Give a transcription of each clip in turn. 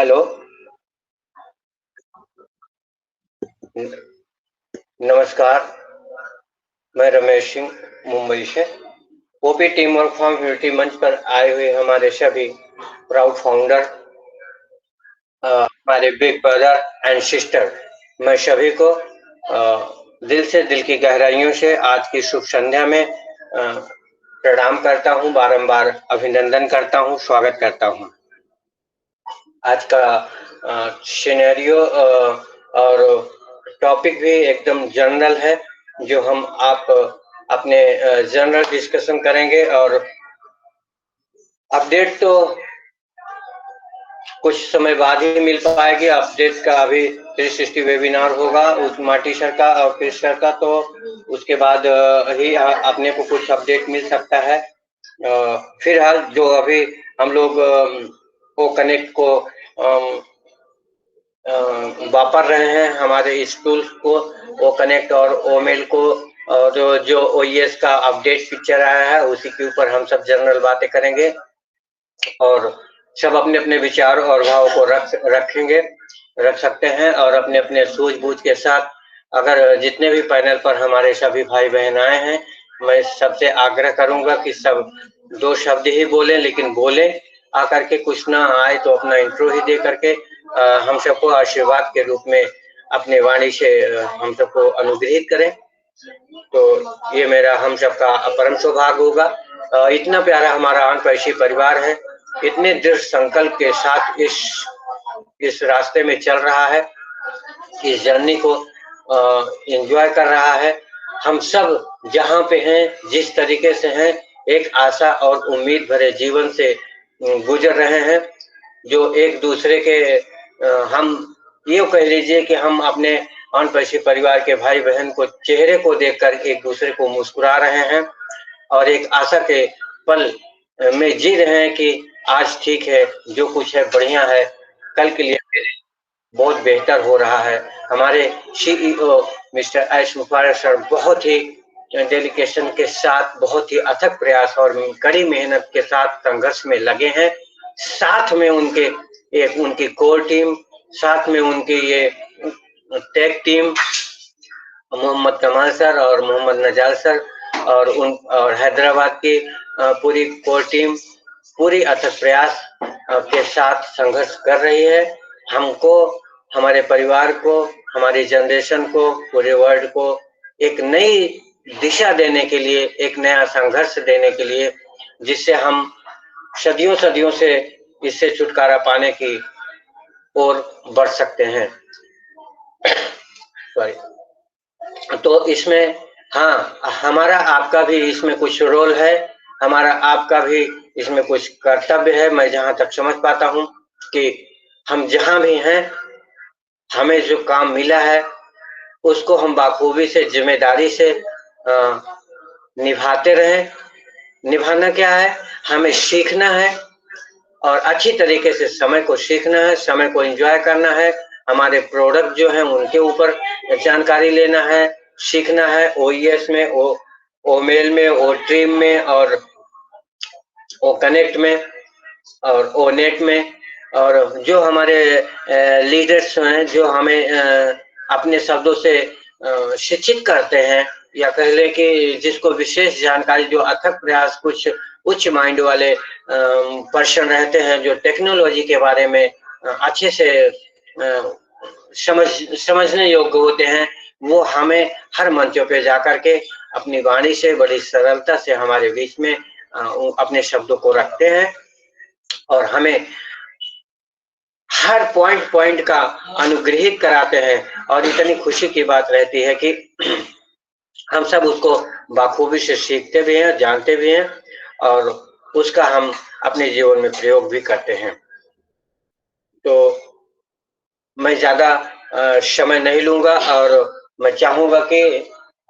Hello. नमस्कार। मैं रमेश सिंह मुंबई से। OP team work form unity मंच पर आए हुए हमारे सभी प्राउड फाउंडर, हमारे बिग ब्रदर एंड सिस्टर, मैं सभी को दिल से, दिल की गहराइयों से आज की शुभ संध्या में प्रणाम करता हूं, बारंबार अभिनंदन करता हूं, स्वागत करता हूं। आज का सिनेरियो और टॉपिक भी एकदम जनरल है, जो हम आप अपने जनरल डिस्कशन करेंगे। और अपडेट तो कुछ समय बाद ही मिल पाएगी। अपडेट का अभी 360 वेबिनार होगा उस माटी सर का और कृष्ण सर का, तो उसके बाद ही अपने को कुछ अपडेट मिल सकता है। फिलहाल जो अभी हम लोग वो कनेक्ट को वापर रहे हैं, हमारे स्कूल को वो कनेक्ट और ओमेल को, और जो ओईएस का अपडेट पिक्चर आया है उसी के ऊपर हम सब जनरल बातें करेंगे और सब अपने अपने विचार और भाव को रख सकते हैं। और अपने अपने सूझबूझ के साथ, अगर जितने भी पैनल पर हमारे सभी भाई बहन आए हैं, मैं सबसे आग्रह करूंगा कि सब 2 शब्द ही बोलें, लेकिन बोलें आकर के, कुछ ना आए तो अपना इंट्रो ही दे करके हम सबको आशीर्वाद के रूप में अपने वाणी से हम सबको अनुग्रहित करें। तो ये मेरा हम सबका परम सौभाग्य होगा। इतना प्यारा हमारा अनपैशी परिवार है, इतने दृढ़ संकल्प के साथ इस रास्ते में चल रहा है, इस जर्नी को एंजॉय कर रहा है। हम सब जहाँ पे हैं, जिस तरीके से हैं, एक आशा और उम्मीद भरे जीवन से गुजर रहे हैं, जो एक दूसरे के हम ये कह लीजिए कि हम अपने अनपैशी परिवार के भाई बहन को चेहरे को देखकर एक दूसरे को मुस्कुरा रहे हैं और एक आशा के पल में जी रहे हैं कि आज ठीक है, जो कुछ है बढ़िया है, कल के लिए बहुत बेहतर हो रहा है। हमारे सीईओ मिस्टर एस मुफारक सर बहुत ही डेडिकेशन के साथ, बहुत ही अथक प्रयास और कड़ी मेहनत के साथ संघर्ष में लगे हैं। साथ में उनकी कोर टीम, साथ में उनकी ये टेक टीम, मोहम्मद कमाल सर और मोहम्मद नजाल सर और हैदराबाद की पूरी कोर टीम पूरी अथक प्रयास के साथ संघर्ष कर रही है। हमको, हमारे परिवार को, हमारी जनरेशन को, पूरे वर्ल्ड को एक नई दिशा देने के लिए, एक नया संघर्ष देने के लिए, जिससे हम सदियों सदियों से इससे छुटकारा पाने की ओर बढ़ सकते हैं। सॉरी। तो इसमें हमारा आपका भी इसमें कुछ रोल है, हमारा आपका भी इसमें कुछ कर्तव्य है। मैं जहां तक समझ पाता हूं कि हम जहां भी हैं, हमें जो काम मिला है उसको हम बाखूबी से, जिम्मेदारी से निभाते रहें। निभाना क्या है, हमें सीखना है और अच्छी तरीके से समय को सीखना है, समय को एंजॉय करना है। हमारे प्रोडक्ट जो हैं उनके ऊपर जानकारी लेना है, सीखना है। ओईएस में, ओमेल में, ओ ट्रीम में और ओ कनेक्ट में और ओ नेट में, और जो हमारे लीडर्स हैं, जो हमें अपने शब्दों से शिक्षित करते हैं, या कह लें कि जिसको विशेष जानकारी, जो अथक प्रयास, कुछ उच्च माइंड वाले पर्सन रहते हैं, जो टेक्नोलॉजी के बारे में अच्छे से समझने योग्य होते हैं, वो हमें हर मंचों पे जाकर के अपनी वाणी से बड़ी सरलता से हमारे बीच में अपने शब्दों को रखते हैं और हमें हर पॉइंट का अनुग्रहित कराते हैं। और इतनी खुशी की बात रहती है कि हम सब उसको बाखूबी से सीखते भी हैं, जानते भी हैं और उसका हम अपने जीवन में प्रयोग भी करते हैं। तो मैं ज्यादा समय नहीं लूंगा और मैं चाहूंगा कि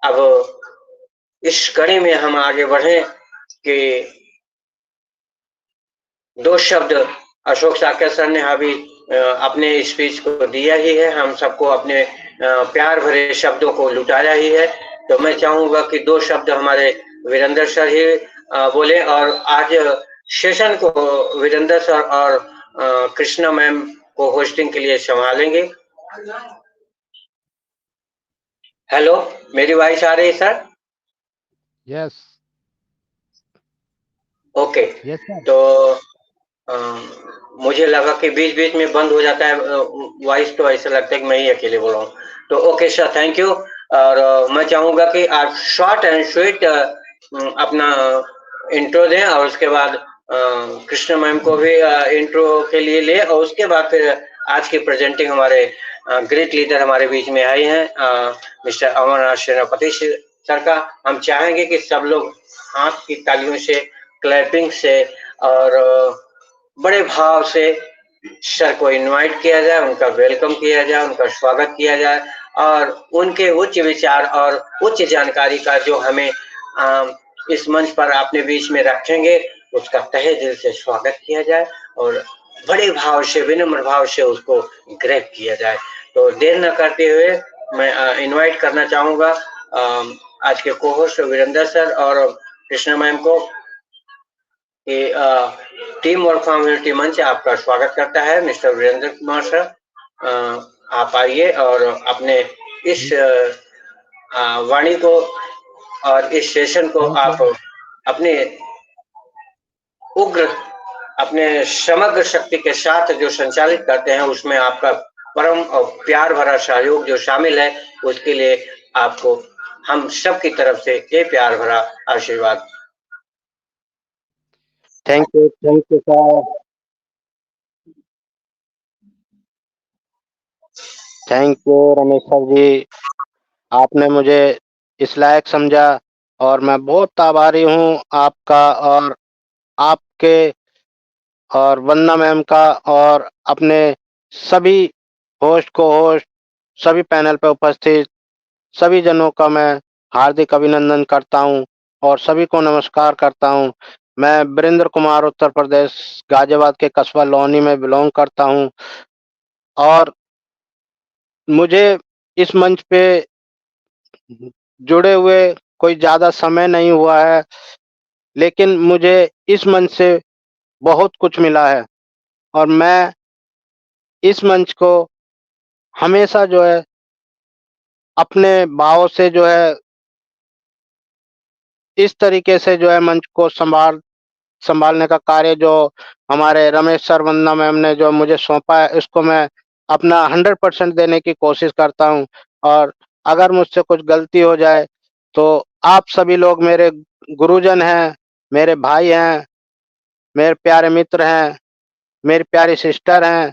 अब इस कड़ी में हम आगे बढ़ें कि 2 शब्द अशोक साकेत सर ने अभी अपने स्पीच को दिया ही है, हम सबको अपने प्यार भरे शब्दों को लुटाया ही है। तो मैं चाहूंगा कि 2 शब्द हमारे वीरेंद्र सर ही बोले। और आज सेशन को वीरेंद्र सर और कृष्णा मैम को होस्टिंग के लिए संभालेंगे। हेलो, मेरी वॉइस आ रही है sir? Yes okay. Yes sir. तो अ, मुझे लगा कि बीच बीच में बंद हो जाता है वॉइस, तो ऐसा लगता है कि मैं ही अकेले बोल रहा हूँ। तो ओके सर, थैंक यू। और मैं चाहूंगा कि आप शॉर्ट एंड स्वीट अपना इंट्रो दें, और उसके बाद कृष्ण मैम को भी इंट्रो के लिए ले, और उसके बाद फिर आज की प्रेजेंटिंग हमारे ग्रेट लीडर हमारे बीच में आए हैं, मिस्टर अमरनाथ सेनापति सर का। हम चाहेंगे कि सब लोग हाथ की तालियों से, क्लैपिंग से और बड़े भाव से सर को इनवाइट किया जाए, उनका वेलकम किया जाए, उनका स्वागत किया जाए, और उनके उच्च विचार और उच्च जानकारी का जो हमें इस मंच पर अपने बीच में रखेंगे, उसका तहे दिल से स्वागत किया जाए और बड़े भाव से, विनम्र भाव से उसको ग्रैब किया जाए। तो देर न करते हुए मैं इनवाइट करना चाहूंगा आज के को-होस्ट वीरेंद्र सर और कृष्णा मैम को कि टीम वर्क कम्युनिटी मंच आपका स्वागत करता है। मिस्टर वीरेंद्र कुमार सर, आप आइए और अपने इस वाणी को और इस सेशन को थैंक यू। आप अपने उग्र, अपने समग्र शक्ति के साथ जो संचालित करते हैं, उसमें आपका परम और प्यार भरा सहयोग जो शामिल है, उसके लिए आपको हम सब की तरफ से ये प्यार भरा आशीर्वाद। Thank you sir. Thank you Ramesh sir ji, आपने मुझे इस लायक समझा और मैं बहुत आभारी हूँ आपका और आपके और वंदना मैम का और अपने सभी होस्ट सभी पैनल पर उपस्थित सभी जनों का मैं हार्दिक अभिनंदन करता हूँ और सभी को नमस्कार करता हूँ। मैं वीरेंद्र कुमार उत्तर प्रदेश गाजियाबाद के कस्बा लोनी में बिलोंग करता हूँ और मुझे इस मंच पे जुड़े हुए कोई ज़्यादा समय नहीं हुआ है, लेकिन मुझे इस मंच से बहुत कुछ मिला है और मैं इस मंच को हमेशा जो है अपने भाव से जो है इस तरीके से जो है मंच को संभालने का कार्य जो हमारे रमेश सर, वंदना मैम ने जो मुझे सौंपा है, इसको मैं अपना 100% देने की कोशिश करता हूँ और अगर मुझसे कुछ गलती हो जाए तो आप सभी लोग मेरे गुरुजन हैं, मेरे भाई हैं, मेरे प्यारे मित्र हैं, मेरी प्यारी सिस्टर हैं,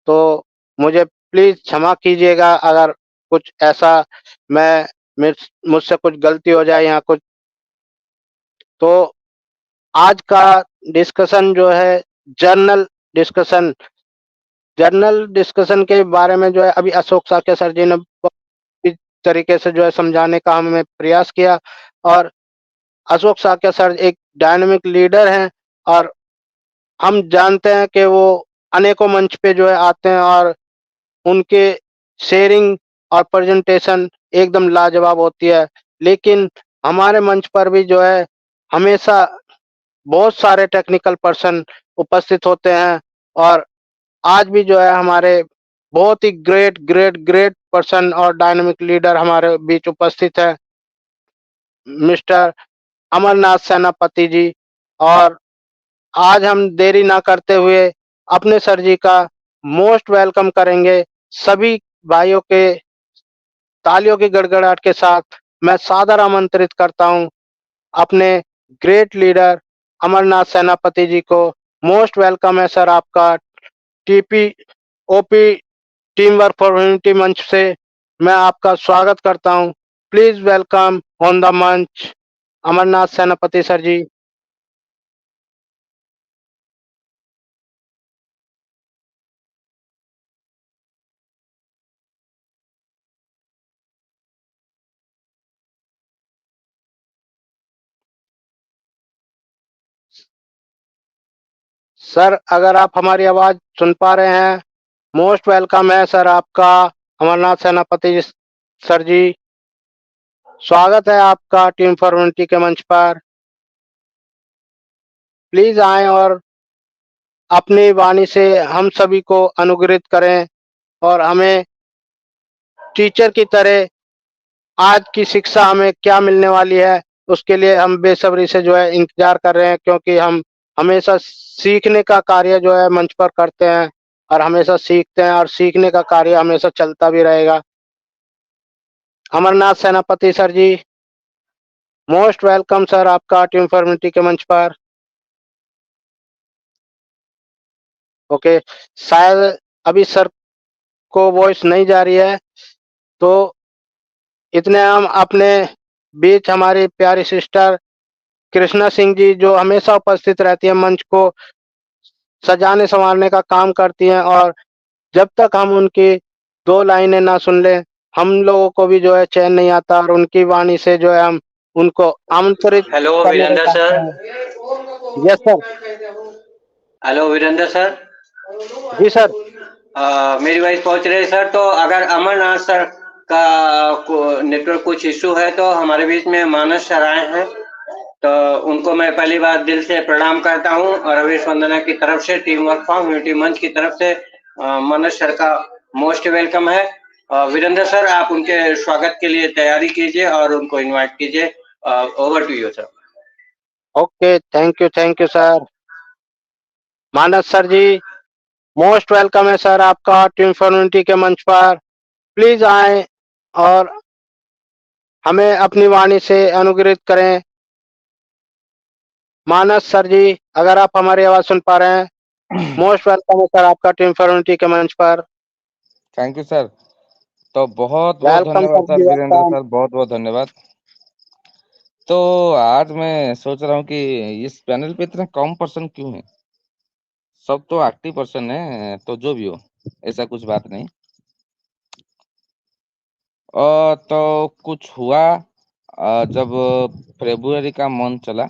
तो मुझे प्लीज़ क्षमा कीजिएगा अगर कुछ ऐसा मैं मुझसे कुछ गलती हो जाए या कुछ। तो आज का डिस्कशन जो है जर्नल डिस्कशन जर्नल डिस्कशन के बारे में जो है अभी अशोक साक्य सर जी ने इस तरीके से जो है समझाने का हमें प्रयास किया और अशोक साक्य सर एक डायनामिक लीडर हैं और हम जानते हैं कि वो अनेकों मंच पे जो है आते हैं और उनके शेयरिंग और प्रेजेंटेशन एकदम लाजवाब होती है। लेकिन हमारे मंच पर भी जो है हमेशा बहुत सारे टेक्निकल पर्सन उपस्थित होते हैं और आज भी जो है हमारे बहुत ही ग्रेट पर्सन और डायनामिक लीडर हमारे बीच उपस्थित है, मिस्टर अमरनाथ सेनापति जी। और आज हम देरी ना करते हुए अपने सर जी का मोस्ट वेलकम करेंगे। सभी भाइयों के तालियों की गड़गड़ाहट के साथ मैं सादर आमंत्रित करता हूं अपने ग्रेट लीडर अमरनाथ सेनापति जी को। मोस्ट वेलकम है सर आपका TP OP team work for unity मंच से मैं आपका स्वागत करता हूं। प्लीज वेलकम ऑन द मंच अमरनाथ सेनापति सर जी। सर अगर आप हमारी आवाज सुन पा रहे हैं, मोस्ट वेलकम है सर आपका अमरनाथ सेनापति सर जी। स्वागत है आपका टीम फॉर यूनिटी के मंच पर। प्लीज आए और अपनी वाणी से हम सभी को अनुग्रहित करें और हमें टीचर की तरह आज की शिक्षा हमें क्या मिलने वाली है, उसके लिए हम बेसब्री से जो है इंतजार कर रहे हैं, क्योंकि हम हमेशा सीखने का कार्य जो है मंच पर करते हैं और हमेशा सीखते हैं और सीखने का कार्य हमेशा चलता भी रहेगा। अमरनाथ सेनापति sir ji, most welcome sir आपका आर्ट यूनिफॉर्मिटी के मंच पर। ओके, शायद अभी सर को वॉइस नहीं जा रही है, तो इतने हम अपने बीच हमारी प्यारी सिस्टर कृष्णा सिंह जी, जो हमेशा उपस्थित रहती है, मंच को सजाने संवारने का काम करती हैं, और जब तक हम उनकी 2 लाइनें ना सुन लें, हम लोगों को भी जो है चैन नहीं आता और उनकी वाणी से जो है हम उनको आमंत्रित हेलो करना वीरेंद्र चाहते सर। हैं। Yes sir. Hello Virendra sir. जी सर। मेरी वॉइस पहुंच रही है सर। तो अगर अमरनाथ सर का नेटवर्क कुछ इशू है तो हमारे बीच में मानस सर आए हैं, तो उनको मैं पहली बार दिल से प्रणाम करता हूं और रवीश वंदना की तरफ से, टीम वर्क फॉर्म यूनिटी मंच की तरफ से मानस सर का मोस्ट वेलकम है। वीरेंद्र सर, आप उनके स्वागत के लिए तैयारी कीजिए और उनको इनवाइट कीजिए। Over to you sir. Okay, thank you sir. Manas sir ji, most welcome है सर आपका आर्ट यूनिफॉर्मिटी के मंच पर। प्लीज आए और हमें अपनी वाणी से अनुग्रहित करें। मानस सर जी, अगर आप हमारी आवाज सुन पा रहे हैं, मोस्ट वेलकम है सर आपका टीम फॉर्मिटी के मंच पर। Thank you sir. तो बहुत बहुत वेलकम धन्यवाद सर सर जी, वीरेंद्र वेलकम। सर, बहुत बहुत धन्यवाद। तो आज मैं सोच रहा हूँ कि इस पैनल पे इतने कम पर्सन क्यों हैं? सब तो एक्टिव पर्सन है, तो जो भी हो ऐसा कुछ बात नहीं। और तो कुछ हुआ जब फरवरी का मंथ चला,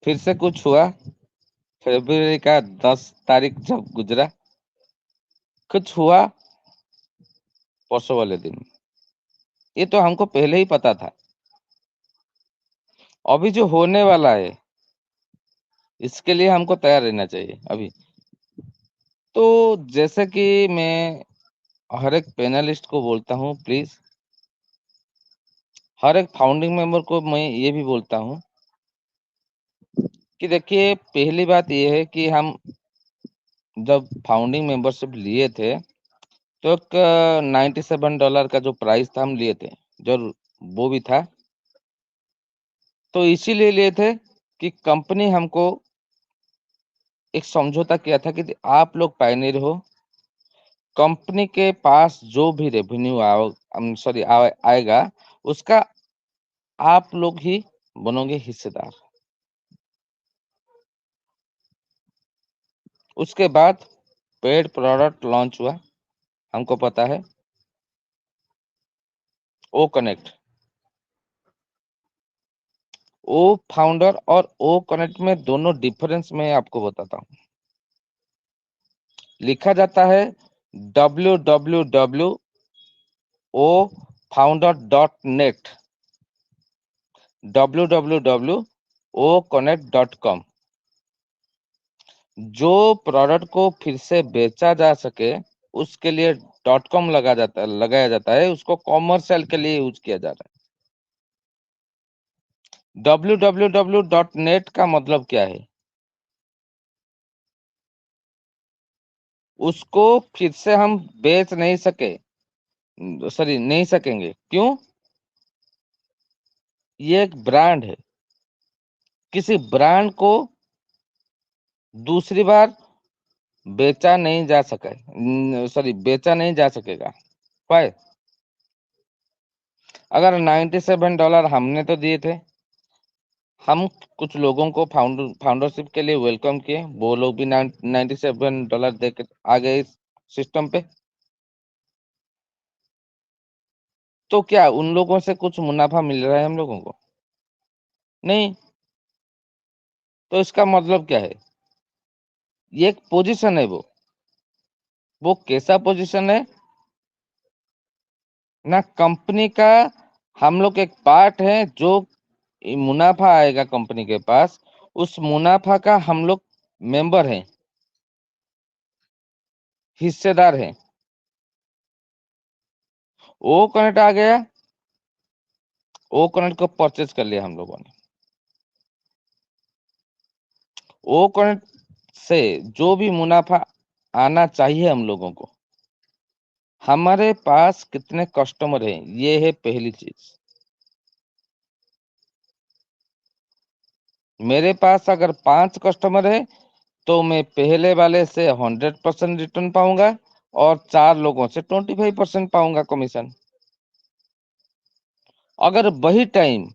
फिर से कुछ हुआ फरवरी का 10 तारीख जब गुजरा, कुछ हुआ परसों वाले दिन। ये तो हमको पहले ही पता था। अभी जो होने वाला है इसके लिए हमको तैयार रहना चाहिए अभी। तो जैसे कि मैं हर एक पैनलिस्ट को बोलता हूँ, प्लीज हर एक फाउंडिंग मेंबर को मैं ये भी बोलता हूँ कि देखिए, पहली बात ये है कि हम जब फाउंडिंग मेंबरशिप लिए थे तो एक $97 का जो प्राइस था हम लिए थे, जो वो भी था। तो इसीलिए लिए थे कि कंपनी हमको एक समझौता किया था कि आप लोग पायनियर हो, कंपनी के पास जो भी रेवेन्यू आएगा उसका आप लोग ही बनोगे हिस्सेदार। उसके बाद पेड प्रोडक्ट लॉन्च हुआ, हमको पता है, ओ कनेक्ट। ओ फाउंडर और ओ कनेक्ट में दोनों डिफरेंस मैं आपको बताता हूँ। लिखा जाता है www.ofounder.net, www.oconnect.com। जो प्रोडक्ट को फिर से बेचा जा सके उसके लिए .com लगाया जाता है, उसको कॉमर्शियल के लिए यूज किया जा रहा है। www.net का मतलब क्या है? उसको फिर से हम बेच नहीं सकेंगे। क्यों? ये एक ब्रांड है। किसी ब्रांड को दूसरी बार बेचा नहीं जा सकेगा। Why? अगर $97 हमने तो दिए थे, हम कुछ लोगों को फाउंडरशिप के लिए वेलकम किए, वो लोग भी $97 देकर आ गए इस सिस्टम पे। तो क्या उन लोगों से कुछ मुनाफा मिल रहा है हम लोगों को? नहीं। तो इसका मतलब क्या है? ये एक पोजीशन है। वो कैसा पोजीशन है? ना कंपनी का हम लोग एक पार्ट है, जो मुनाफा आएगा कंपनी के पास उस मुनाफा का हम लोग मेंबर हैं, हिस्सेदार हैं। ओ कनेक्ट आ गया, ओ कनेक्ट को परचेज कर लिया हम लोगों ने। ओ कनेक्ट से जो भी मुनाफा आना चाहिए हम लोगों को, हमारे पास कितने कस्टमर हैं, ये है पहली चीज। मेरे पास अगर 5 कस्टमर है तो मैं पहले वाले से 100% रिटर्न पाऊंगा और 4 लोगों से 25% पाऊंगा कमीशन। अगर वही टाइम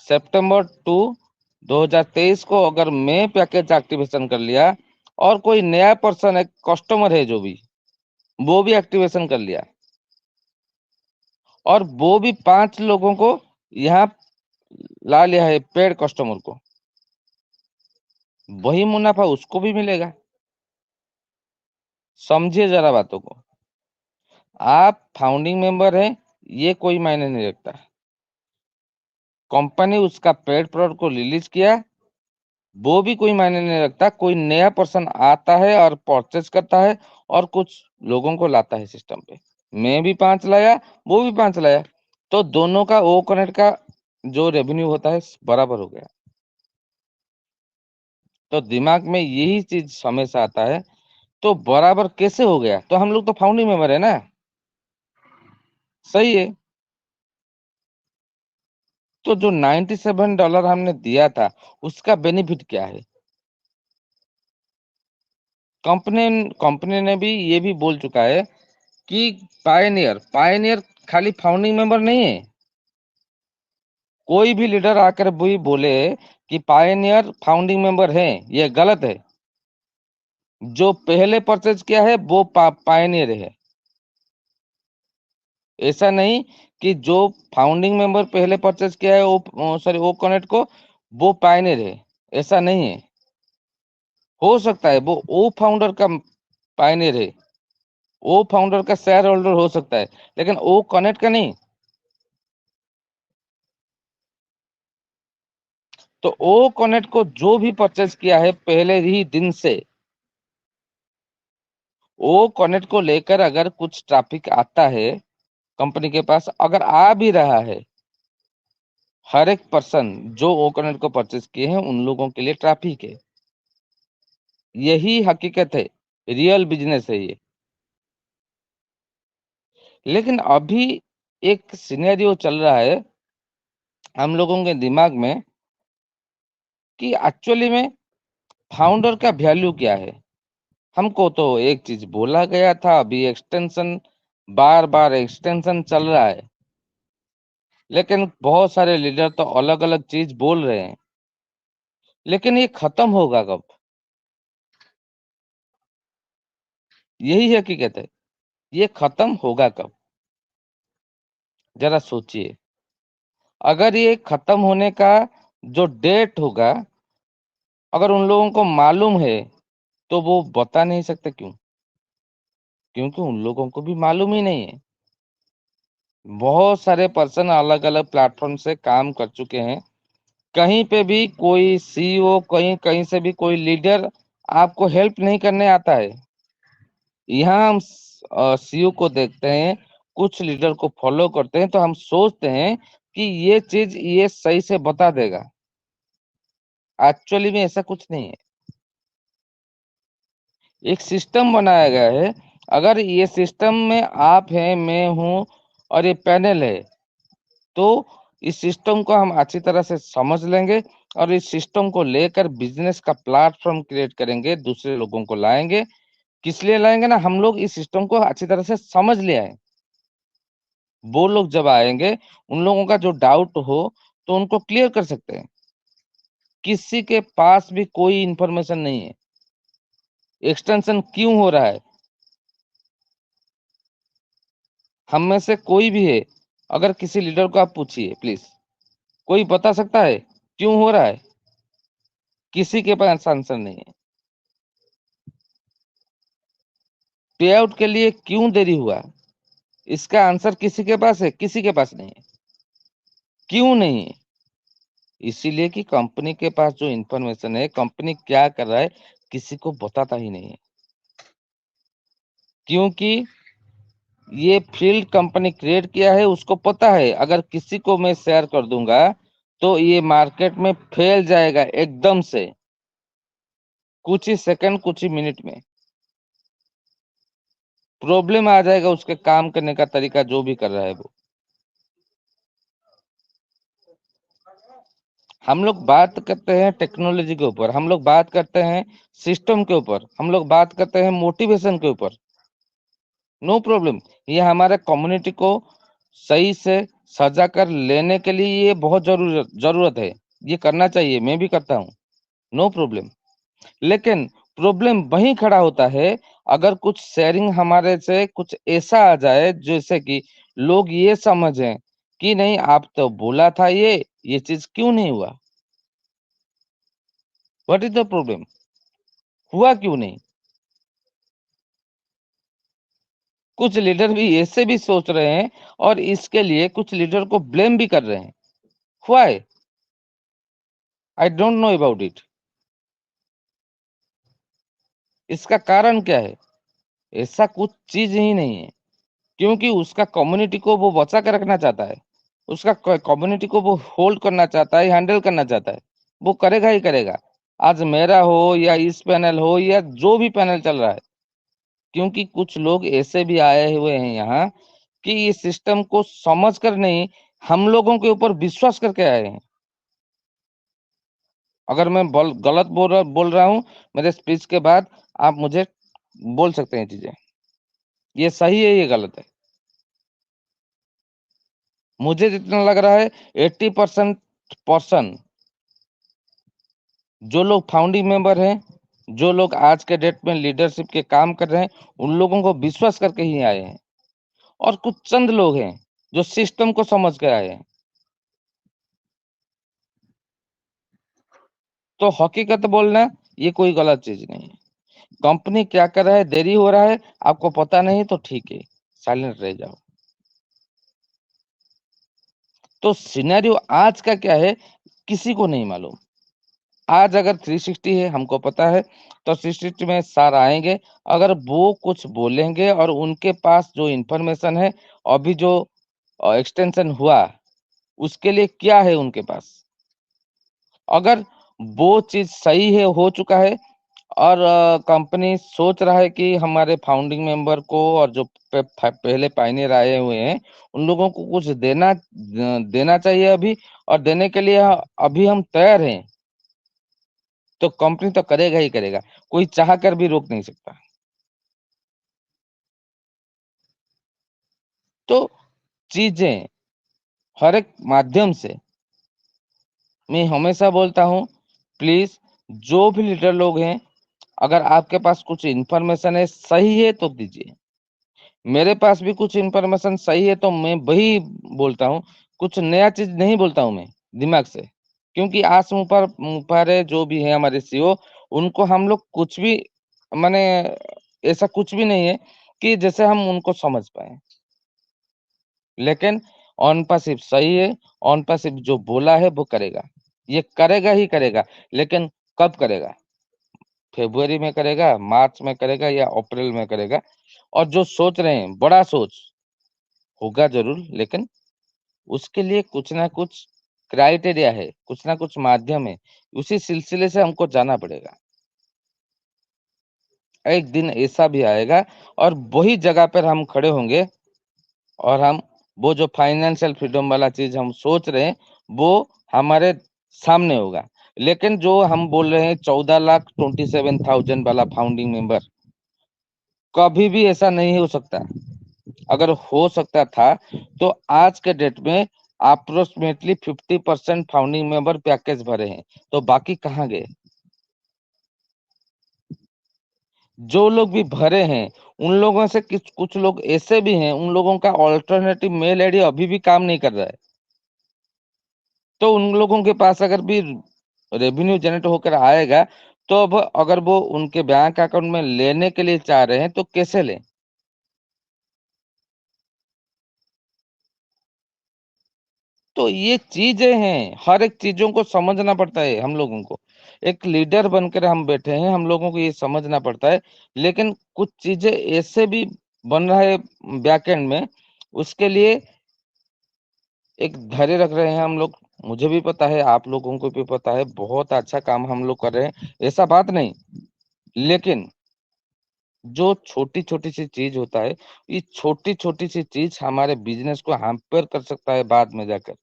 सितंबर 2023 को अगर मैं पैकेज एक्टिवेशन कर लिया और कोई नया पर्सन, एक कस्टमर है जो भी, वो भी एक्टिवेशन कर लिया और वो भी 5 लोगों को यहाँ ला लिया है, पेड कस्टमर को, वही मुनाफा उसको भी मिलेगा। समझिए जरा बातों को। आप फाउंडिंग मेंबर हैं, ये कोई मायने नहीं रखता। कंपनी उसका पेड प्रोडक्ट को रिलीज किया, वो भी कोई मायने नहीं रखता। कोई नया पर्सन आता है और परचेज करता है और कुछ लोगों को लाता है सिस्टम पे। मैं भी 5 लाया, वो भी 5 लाया, तो दोनों का ओ कनेक्ट का जो रेवेन्यू होता है बराबर हो गया। तो दिमाग में यही चीज हमेशा आता है, तो बराबर कैसे हो गया? तो हम लोग तो फाउंडिंग मेंबर है ना, सही है। तो जो $97 हमने दिया था, उसका बेनिफिट क्या है? कंपनी ने भी ये भी बोल चुका है कि पायनियर खाली फाउंडिंग मेंबर नहीं है। कोई भी लीडर आकर भी बोले कि पायनियर फाउंडिंग मेंबर है, ये गलत है। जो पहले परचेज किया है वो पायनियर है। ऐसा नहीं कि जो फाउंडिंग मेंबर पहले परचेज किया है वो कनेक्ट को, वो पायनियर है, ऐसा नहीं है। हो सकता है वो फाउंडर का पायनियर है, वो फाउंडर का शेयर होल्डर हो सकता है, लेकिन वो कनेक्ट का नहीं। तो ओ कनेक्ट को जो भी परचेज किया है पहले ही दिन से, ओ कनेक्ट को लेकर अगर कुछ ट्रैफिक आता है कंपनी के पास, अगर आ भी रहा है, हर एक पर्सन जो ओ कनेक्ट को परचेज किए हैं उन लोगों के लिए ट्रैफिक है। यही हकीकत है, रियल बिजनेस है ये। लेकिन अभी एक सिनेरियो चल रहा है हम लोगों के दिमाग में कि एक्चुअली में फाउंडर का वैल्यू क्या है। हमको तो एक चीज बोला गया था, अभी एक्सटेंशन, बार बार एक्सटेंशन चल रहा है, लेकिन बहुत सारे लीडर तो अलग अलग चीज बोल रहे हैं। लेकिन ये खत्म होगा कब? यही हकीकत है, ये खत्म होगा कब? जरा सोचिए। अगर ये खत्म होने का जो डेट होगा, अगर उन लोगों को मालूम है, तो वो बता नहीं सकते। क्यों? क्योंकि उन लोगों को भी मालूम ही नहीं है। बहुत सारे पर्सन अलग अलग प्लेटफॉर्म से काम कर चुके हैं। कहीं पे भी कोई सीईओ, कहीं कहीं से भी कोई लीडर आपको हेल्प नहीं करने आता है। यहाँ हम सीईओ को देखते हैं, कुछ लीडर को फॉलो करते हैं, तो हम सोचते हैं कि ये चीज ये सही से बता देगा। एक्चुअली में ऐसा कुछ नहीं है। एक सिस्टम बनाया गया है। अगर ये सिस्टम में आप हैं, मैं हूं और ये पैनल है, तो इस सिस्टम को हम अच्छी तरह से समझ लेंगे और इस सिस्टम को लेकर बिजनेस का प्लेटफॉर्म क्रिएट करेंगे, दूसरे लोगों को लाएंगे। किस लिए लाएंगे ना, हम लोग इस सिस्टम को अच्छी तरह से समझ ले आए। वो लोग जब आएंगे, उन लोगों का जो डाउट हो तो उनको क्लियर कर सकते हैं। किसी के पास भी कोई इंफॉर्मेशन नहीं है एक्सटेंशन क्यों हो रहा है। हम में से कोई भी है, अगर किसी लीडर को आप पूछिए प्लीज, कोई बता सकता है क्यों हो रहा है? किसी के पास आंसर नहीं है। पे आउट के लिए क्यों देरी हुआ, इसका आंसर किसी के पास है? किसी के पास नहीं है। क्यों नहीं है? इसीलिए कि कंपनी के पास जो इंफॉर्मेशन है, कंपनी क्या कर रहा है, किसी को बताता ही नहीं है, क्योंकि ये फील्ड कंपनी क्रिएट किया है। उसको पता है अगर किसी को मैं शेयर कर दूंगा तो ये मार्केट में फैल जाएगा एकदम से, कुछ ही सेकंड, कुछ ही मिनट में प्रॉब्लम आ जाएगा उसके काम करने का तरीका, जो भी कर रहा है वो। हम लोग बात करते हैं टेक्नोलॉजी के ऊपर, हम लोग बात करते हैं सिस्टम के ऊपर, हम लोग बात करते हैं मोटिवेशन के ऊपर, नो प्रॉब्लम। ये हमारे कम्युनिटी को सही से सजा कर लेने के लिए ये बहुत जरूरत है, ये करना चाहिए, मैं भी करता हूँ, नो प्रॉब्लम। लेकिन प्रॉब्लम वहीं खड़ा होता है अगर कुछ शेयरिंग हमारे से कुछ ऐसा आ जाए जैसे कि लोग ये समझें कि नहीं आप तो बोला था ये चीज क्यों नहीं हुआ, व्हाट इज द प्रॉब्लम, हुआ क्यों नहीं। कुछ लीडर भी ऐसे भी सोच रहे हैं और इसके लिए कुछ लीडर को ब्लेम भी कर रहे हैं, why, I don't know about it. इसका कारण क्या है, ऐसा कुछ चीज ही नहीं है, क्योंकि उसका कम्युनिटी को वो बचा के रखना चाहता है, उसका कम्युनिटी को वो होल्ड करना चाहता है, हैंडल करना चाहता है, वो करेगा ही करेगा। आज मेरा हो या इस पैनल हो या जो भी पैनल चल रहा है, क्योंकि कुछ लोग ऐसे भी आए हुए हैं यहाँ कि इस सिस्टम को समझ कर नहीं, हम लोगों के ऊपर विश्वास करके आए हैं। अगर मैं गलत बोल रहा हूँ मेरे स्पीच के बाद, आप मुझे बोल सकते हैं चीजें, ये सही है ये गलत है। मुझे जितना लग रहा है 80% पर्सन जो लोग फाउंडिंग मेंबर हैं, जो लोग आज के डेट में लीडरशिप के काम कर रहे हैं, उन लोगों को विश्वास करके ही आए हैं, और कुछ चंद लोग हैं जो सिस्टम को समझ के आए हैं। तो हकीकत बोलना ये कोई गलत चीज नहीं है। कंपनी क्या कर रहा है, देरी हो रहा है, आपको पता नहीं तो ठीक है, साइलेंट रह जाओ। तो सिनेरियो आज का क्या है किसी को नहीं मालूम। आज अगर 360 है हमको पता है, तो 360 में सर आएंगे, अगर वो कुछ बोलेंगे और उनके पास जो इंफॉर्मेशन है, अभी जो एक्सटेंशन हुआ उसके लिए क्या है उनके पास, अगर वो चीज सही है, हो चुका है, और कंपनी सोच रहा है कि हमारे फाउंडिंग मेंबर को और जो पहले पायनियर आए हुए हैं उन लोगों को कुछ देना चाहिए अभी, और देने के लिए अभी हम तैयार हैं, तो कंपनी तो करेगा ही करेगा, कोई चाह कर भी रोक नहीं सकता। तो चीजें हर एक माध्यम से, मैं हमेशा बोलता हूँ, प्लीज जो भी लीडर लोग हैं, अगर आपके पास कुछ इंफॉर्मेशन है सही है तो दीजिए। मेरे पास भी कुछ इंफॉर्मेशन सही है तो मैं वही बोलता हूँ, कुछ नया चीज नहीं बोलता हूँ मैं दिमाग से, क्योंकि आस मुपारे जो भी है हमारे सीईओ, उनको हम लोग कुछ भी माने ऐसा कुछ भी नहीं है कि जैसे हम उनको समझ पाए। लेकिन ऑन पैसिव सही है, ऑन पैसिव जो बोला है वो करेगा, ये करेगा ही करेगा। लेकिन कब करेगा, फरवरी में करेगा, मार्च में करेगा या अप्रैल में करेगा। और जो सोच रहे हैं बड़ा सोच होगा जरूर, लेकिन उसके लिए कुछ ना कुछ क्राइटेरिया है, कुछ ना कुछ माध्यम है, उसी सिलसिले से हमको जाना पड़ेगा। एक दिन ऐसा भी आएगा और वही जगह पर हम खड़े होंगे, और हम वो जो फाइनेंशियल फ्रीडम वाला चीज हम सोच रहे हैं वो हमारे सामने होगा। लेकिन जो हम बोल रहे हैं 14,27,000 वाला फाउंडिंग मेंबर, कभी भी ऐसा नहीं हो सकता। अगर हो सकता था तो आज के डेट में अप्रोक्सीमेटली 50% फाउंडिंग मेंबर पैकेज भरे हैं, तो बाकी कहाँ गए। जो लोग भी भरे हैं उन लोगों से कुछ लोग ऐसे भी हैं, उन लोगों का ऑल्टरनेटिव मेल आईडी अभी भी काम नहीं कर रहा है, तो उन लोगों के पास अगर भी रेवेन्यू जनरेट होकर आएगा, तो अब अगर वो उनके बैंक अकाउंट में लेने के लिए चाह रहे हैं तो कैसे लें। तो ये चीजें हैं, हर एक चीजों को समझना पड़ता है हम लोगों को। एक लीडर बनकर हम बैठे हैं, हम लोगों को ये समझना पड़ता है। लेकिन कुछ चीजें ऐसे भी बन रहा है बैकएंड में, उसके लिए एक धैर्य रख रहे हैं हम लोग। मुझे भी पता है, आप लोगों को भी पता है, बहुत अच्छा काम हम लोग कर रहे हैं, ऐसा बात नहीं। लेकिन जो छोटी छोटी सी चीज होता है, ये छोटी छोटी सी चीज हमारे बिजनेस को हैम्पर कर सकता है बाद में जाकर।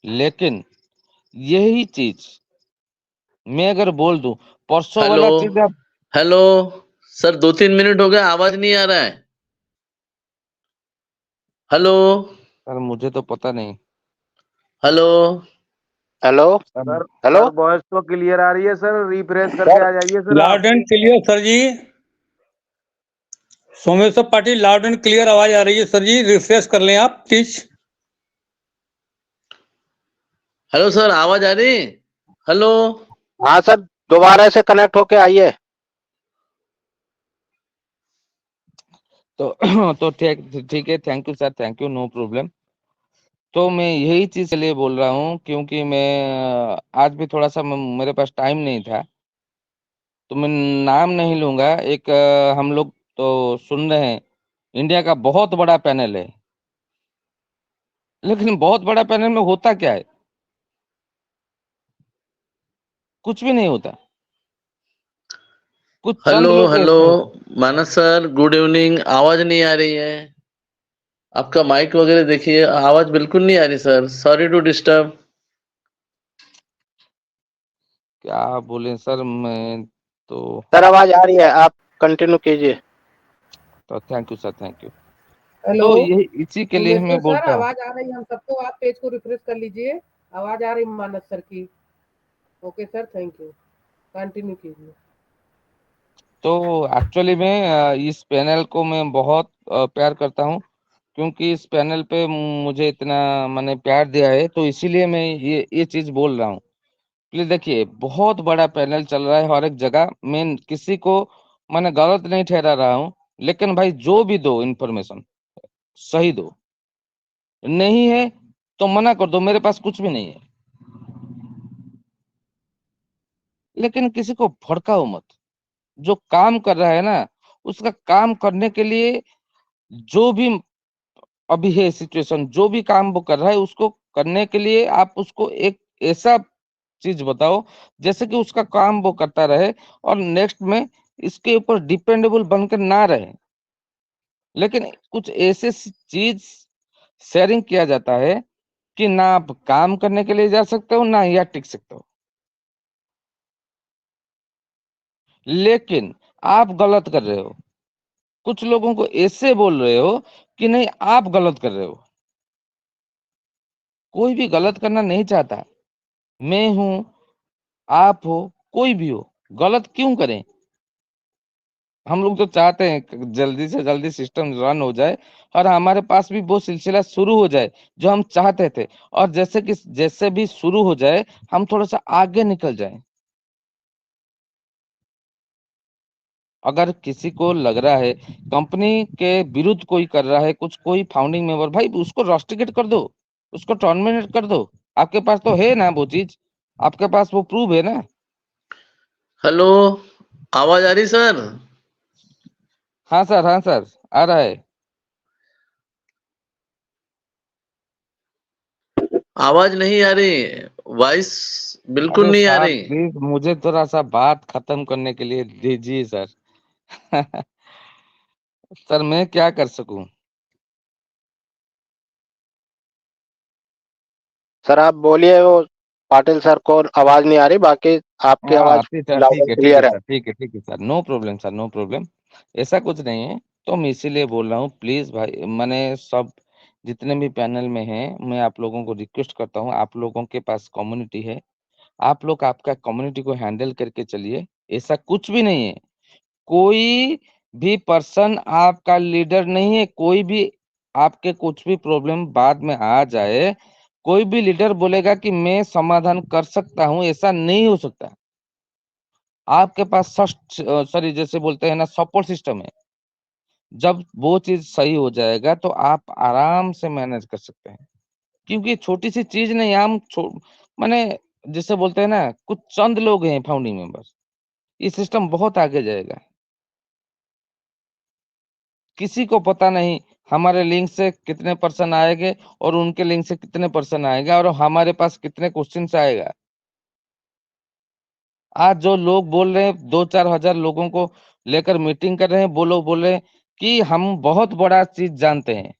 लेकिन यही चीज मैं अगर बोल दूं, परसों हेलो वाला चीज आप, हेलो सर, 2-3 मिनट हो गए, आवाज नहीं आ रहा है। हेलो सर मुझे तो पता नहीं। Hello hello sir hello sir voice तो क्लियर आ रही है सर, रिफ्रेश करके सर आ जाइए सर आप। Loud and clear sir ji. Someshwar Patil, loud and clear आवाज आ रही है सर जी, रिफ्रेश कर लें आप प्लीज। हेलो सर, आवाज आ रही? हेलो हाँ सर, दोबारा से कनेक्ट होके आइए। तो तो ठीक ठीक है, thank you sir, thank you, no problem. तो मैं यही चीज के लिए बोल रहा हूँ, क्योंकि मैं आज भी थोड़ा सा मेरे पास टाइम नहीं था, तो मैं नाम नहीं लूंगा। एक हम लोग तो सुन रहे हैं, इंडिया का बहुत बड़ा पैनल है, लेकिन बहुत बड़ा पैनल में होता क्या है? कुछ भी नहीं होता। कुछ हेलो चंद लोग हेलो ऐसे हैं। मानस सर, गुड इवनिंग। आवाज नहीं आ रही है, आपका माइक वगैरह देखिए, आवाज बिल्कुल नहीं आ रही सर। Sorry to disturb. क्या बोले सर, मैं तो सर आवाज आ रही है, आप कंटिन्यू कीजिए। Thank you sir, thank you. Hello तो यही इसी के लिए मैं उमेश्वर सर, बोलता हूँ। आवाज आ रही है हम सबको, आप पेज को रिफ्रेश कर लीजिए, आवाज आ रही मानस सर की। Okay sir, thank you, continue कीजिए। तो एक्चुअली में इस पैनल को मैं बहुत प्यार करता हूँ, क्योंकि इस पैनल पे मुझे इतना मैंने प्यार दिया है, तो इसीलिए मैं ये चीज बोल रहा हूँ। प्लीज देखिए, बहुत बड़ा पैनल चल रहा है हर एक जगह। मैं किसी को मैंने गलत नहीं ठहरा रहा हूँ, लेकिन भाई जो भी दो इन्फॉर्मेशन सही दो, नहीं है तो मना कर दो, मेरे पास कुछ भी नहीं है। लेकिन किसी को भड़काओ मत। जो काम कर रहा है ना, उसका काम करने के लिए जो भी अभी है सिचुएशन, जो भी काम वो कर रहा है, उसको करने के लिए आप उसको एक ऐसा चीज बताओ जैसे कि उसका काम वो करता रहे, और नेक्स्ट में इसके ऊपर डिपेंडेबल बनकर ना रहे। लेकिन कुछ ऐसे चीज शेयरिंग किया जाता है कि ना आप काम करने के लिए जा सकते हो, ना यहाँ टिक सकते हो। लेकिन आप गलत कर रहे हो। कुछ लोगों को ऐसे बोल रहे हो कि नहीं आप गलत कर रहे हो। कोई भी गलत करना नहीं चाहता। मैं हूं, आप हो, कोई भी हो, गलत क्यों करें? हम लोग तो चाहते हैं कि जल्दी से जल्दी सिस्टम रन हो जाए, और हमारे पास भी वो सिलसिला शुरू हो जाए जो हम चाहते थे। और जैसे भी शुरू हो जाए, हम थोड़ा सा आगे निकल जाए। अगर किसी को लग रहा है कंपनी के विरुद्ध कोई कर रहा है कुछ, कोई फाउंडिंग मेंबर, भाई उसको रस्टिकेट कर दो, उसको टर्मिनेट कर दो। आपके पास तो है ना वो चीज, आपके पास वो प्रूफ है ना। हेलो, आवाज आ रही सर? हाँ सर, हाँ सर, आ रहा है। आवाज नहीं आ रही, वॉइस बिल्कुल अरे नहीं आ सर रही। प्लीज मुझे थोड़ा सा बात खत्म करने के लिए दीजिए सर। सर मैं क्या कर सकूं? सर आप बोलिए, वो पाटिल सर को आवाज नहीं आ रही, बाकी आपकी हाँ आवाज ठीक है, लाउड ठीक एंड है, ठीक है क्लियर है। सर, ठीक है, ठीक है sir, no problem sir, no problem. ऐसा कुछ नहीं है। तो मैं इसीलिए बोल रहा हूँ, प्लीज भाई, मैंने सब जितने भी पैनल में हैं, मैं आप लोगों को रिक्वेस्ट करता हूँ, आप लोगों के पास कम्युनिटी है, आप लोग आपका कम्युनिटी को हैंडल करके चलिए। ऐसा कुछ भी नहीं है। कोई भी पर्सन आपका लीडर नहीं है। कोई भी आपके कुछ भी प्रॉब्लम बाद में आ जाए, कोई भी लीडर बोलेगा कि मैं समाधान कर सकता हूं, ऐसा नहीं हो सकता। आपके पास सॉरी जैसे बोलते हैं ना, सपोर्ट सिस्टम है। जब वो चीज सही हो जाएगा तो आप आराम से मैनेज कर सकते हैं, क्योंकि ये छोटी सी चीज नहीं है। माने जिसे बोलते हैं ना, कुछ चंद लोग हैं फाउंडिंग मेंबर्स, ये सिस्टम बहुत आगे जाएगा। किसी को पता नहीं हमारे लिंक से कितने पर्सन आएंगे और उनके लिंक से कितने पर्सन आएंगे और हमारे पास कितने क्वेश्चन आएगा। आज जो लोग बोल रहे हैं 2-4 हजार लोगों को लेकर मीटिंग कर रहे हैं, वो लोग बोल रहे हैं कि हम बहुत बड़ा चीज जानते हैं।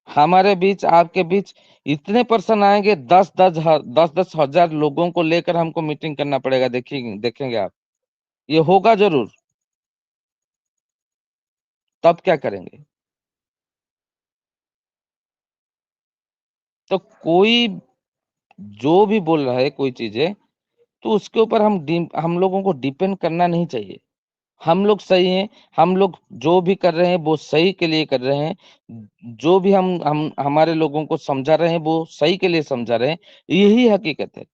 हमारे बीच आपके बीच इतने पर्सन आएंगे, 10-10 हजार लोगों को लेकर हमको मीटिंग करना पड़ेगा। देखेंगे आप, ये होगा जरूर। तब क्या करेंगे? तो कोई जो भी बोल रहा है कोई चीजें, तो उसके ऊपर हम लोगों को डिपेंड करना नहीं चाहिए। हम लोग सही हैं, हम लोग जो भी कर रहे हैं वो सही के लिए कर रहे हैं। जो भी हम हमारे लोगों को समझा रहे हैं वो सही के लिए समझा रहे हैं, यही हकीकत है।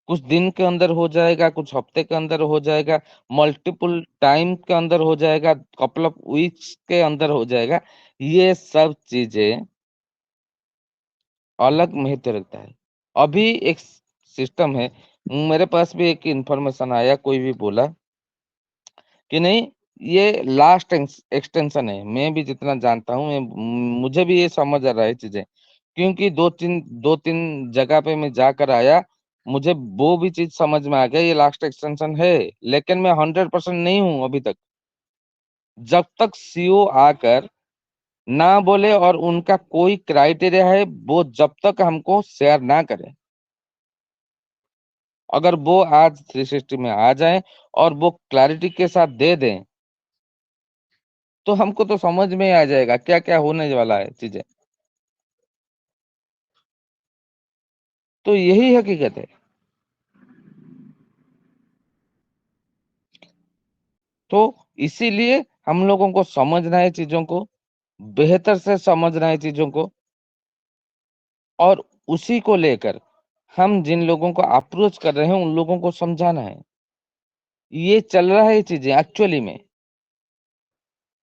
कुछ दिन के अंदर हो जाएगा, कुछ हफ्ते के अंदर हो जाएगा, मल्टीपल टाइम के अंदर हो जाएगा, कपल ऑफ वीक्स के अंदर हो जाएगा, ये सब चीजें अलग महत्व रखता है। अभी एक सिस्टम है, मेरे पास भी एक इंफॉर्मेशन आया, कोई भी बोला कि नहीं ये लास्ट एक्सटेंशन है। मैं भी जितना जानता हूँ, मुझे भी ये समझ आ रहा है चीजें, क्योंकि दो तीन जगह पे मैं जाकर आया, मुझे वो भी चीज समझ में आ गया ये लास्ट एक्सटेंशन है। लेकिन मैं 100% नहीं हूँ अभी तक। जब तक सीओ आकर ना बोले और उनका कोई क्राइटेरिया है वो जब तक हमको शेयर ना करें, अगर वो आज 360 में आ जाए और वो क्लैरिटी के साथ दे दें, तो हमको तो समझ में आ जाएगा क्या क्या होने वाला है चीजें। तो यही हकीकत है। तो इसीलिए हम लोगों को समझना है चीजों को, बेहतर से समझना है चीजों को, और उसी को लेकर हम जिन लोगों को अप्रोच कर रहे हैं उन लोगों को समझाना है। ये चल रहा है चीजें एक्चुअली में।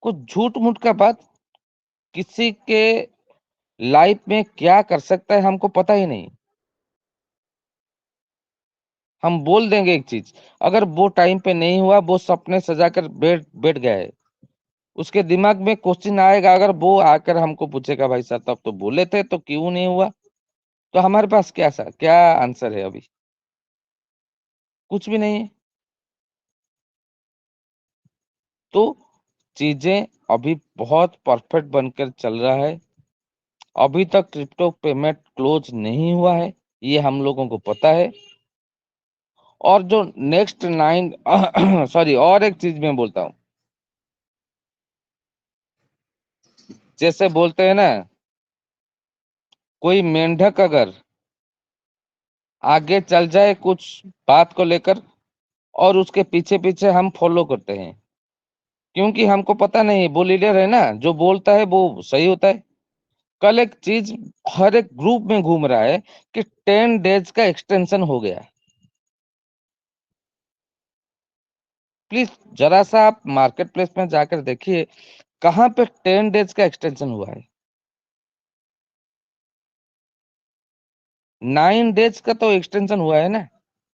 कुछ झूठ मूठ का बात, किसी के लाइफ में क्या कर सकता है हमको पता ही नहीं। हम बोल देंगे एक चीज, अगर वो टाइम पे नहीं हुआ, वो सपने सजाकर बैठ बैठ गया है, उसके दिमाग में क्वेश्चन आएगा। अगर वो आकर हमको पूछेगा भाई साहब तब तो बोले थे, तो क्यों नहीं हुआ, तो हमारे पास क्या आंसर है? अभी कुछ भी नहीं है। तो चीजें अभी बहुत परफेक्ट बनकर चल रहा है। अभी तक क्रिप्टो पेमेंट क्लोज नहीं हुआ है, ये हम लोगों को पता है। और जो नेक्स्ट 9 सॉरी, और एक चीज मैं बोलता हूँ, जैसे बोलते हैं ना, कोई मेंढक अगर आगे चल जाए कुछ बात को लेकर और उसके पीछे पीछे हम फॉलो करते हैं, क्योंकि हमको पता नहीं वो लीडर है ना, जो बोलता है वो सही होता है। कल एक चीज हर एक ग्रुप में घूम रहा है कि 10 डेज का एक्सटेंशन हो गया। प्लीज जरा सा आप मार्केट प्लेस में जाकर देखिए, कहाँ पे 10 डेज का एक्सटेंशन हुआ है। 9 डेज का तो एक्सटेंशन हुआ है ना,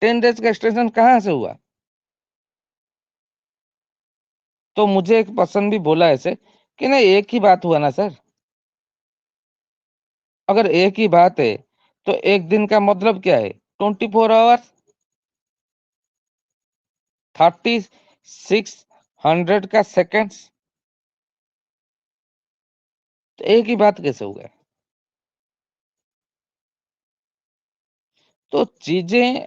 10 डेज का एक्सटेंशन कहाँ से हुआ? तो मुझे एक पर्सन भी बोला ऐसे कि नहीं, एक ही बात हुआ ना सर। अगर एक ही बात है तो एक दिन का मतलब क्या है? 24 आवर्स, 3600 का सेकेंड्स, तो एक ही बात कैसे हो गया? तो चीजें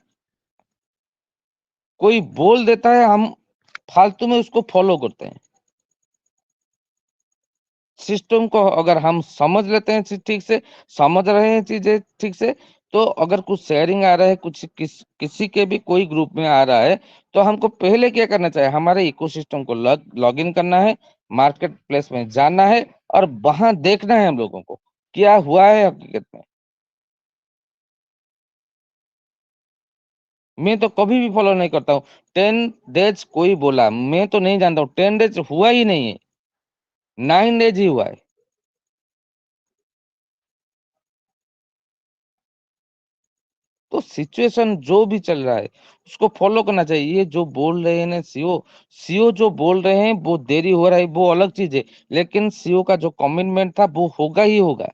कोई बोल देता है, हम फालतू में उसको फॉलो करते हैं। सिस्टम को अगर हम समझ लेते हैं ठीक से, समझ रहे हैं चीजें ठीक से, तो अगर कुछ शेयरिंग आ रहा है, किसी के भी कोई ग्रुप में आ रहा है, तो हमको पहले क्या करना चाहिए? हमारे इकोसिस्टम को लॉग इन करना है, मार्केट प्लेस में जाना है और वहां देखना है हम लोगों को क्या हुआ है हकीकत में। मैं तो कभी भी फॉलो नहीं करता हूँ। 10 डेज कोई बोला, मैं तो नहीं जानता हूँ। 10 डेज हुआ ही नहीं है, 9 डेज ही हुआ है। तो सिचुएशन जो भी चल रहा है उसको फॉलो करना चाहिए। ये जो बोल रहे हैं ना सीओ जो बोल रहे हैं वो देरी हो रहा है वो अलग चीज है, लेकिन सीओ का जो कमिटमेंट था वो होगा ही होगा।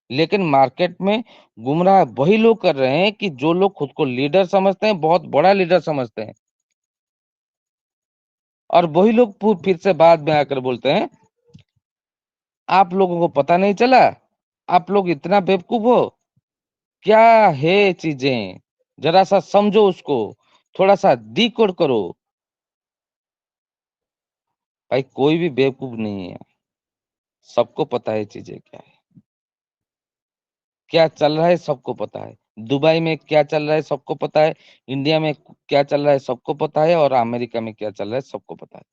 लेकिन मार्केट में गुमराह वही लोग कर रहे हैं कि जो लोग खुद को लीडर समझते हैं, बहुत बड़ा लीडर समझते हैं, और वही लोग फिर से बाद में आकर बोलते हैं आप लोगों को पता नहीं चला, आप लोग इतना बेवकूफ हो। क्या है चीजें, जरा सा समझो उसको, थोड़ा सा डिकोड करो। भाई कोई भी बेवकूफ नहीं है, सबको पता है चीजें क्या है, क्या चल रहा है सबको पता है। दुबई में क्या चल रहा है सबको पता है, इंडिया में क्या चल रहा है सबको पता है, और अमेरिका में क्या चल रहा है सबको पता है।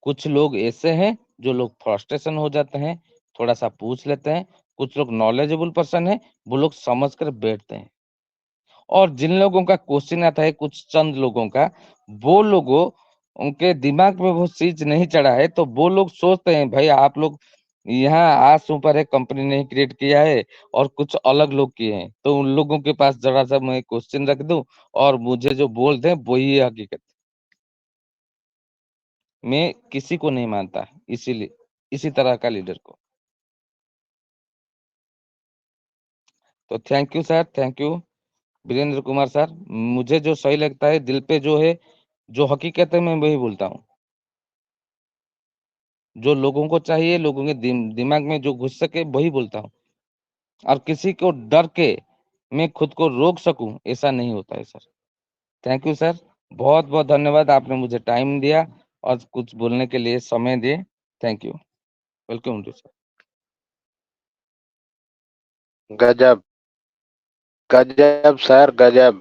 कुछ लोग ऐसे हैं जो लोग फ्रस्ट्रेशन हो जाते हैं, थोड़ा सा पूछ लेते हैं। कुछ लोग नॉलेजेबल पर्सन है, वो लोग समझ कर बैठते हैं। और जिन लोगों का क्वेश्चन आता है, कुछ चंद लोगों का, वो लोगों उनके दिमाग में वो चीज नहीं चढ़ा है, तो वो लोग सोचते हैं भाई आप लोग यहाँ आज ऊपर एक कंपनी ने क्रिएट किया है और कुछ अलग लोग किए हैं, तो उन लोगों के पास जरा सा मैं क्वेश्चन रख दूं और मुझे जो बोल दें वही है हकीकत। मैं किसी को नहीं मानता, इसीलिए इसी तरह का लीडर को। तो thank you sir, thank you Virendra Kumar sir. मुझे जो सही लगता है दिल पे जो है, जो हकीकत है, मैं वही बोलता हूँ। जो लोगों को चाहिए, लोगों के दिमाग में जो घुस सके वही बोलता हूँ। और किसी को डर के मैं खुद को रोक सकूं, ऐसा नहीं होता है सर। थैंक यू सर, बहुत बहुत धन्यवाद, आपने मुझे टाइम दिया और कुछ बोलने के लिए समय दिए। Thank you, welcome to sir. गजब गजब सर गजब।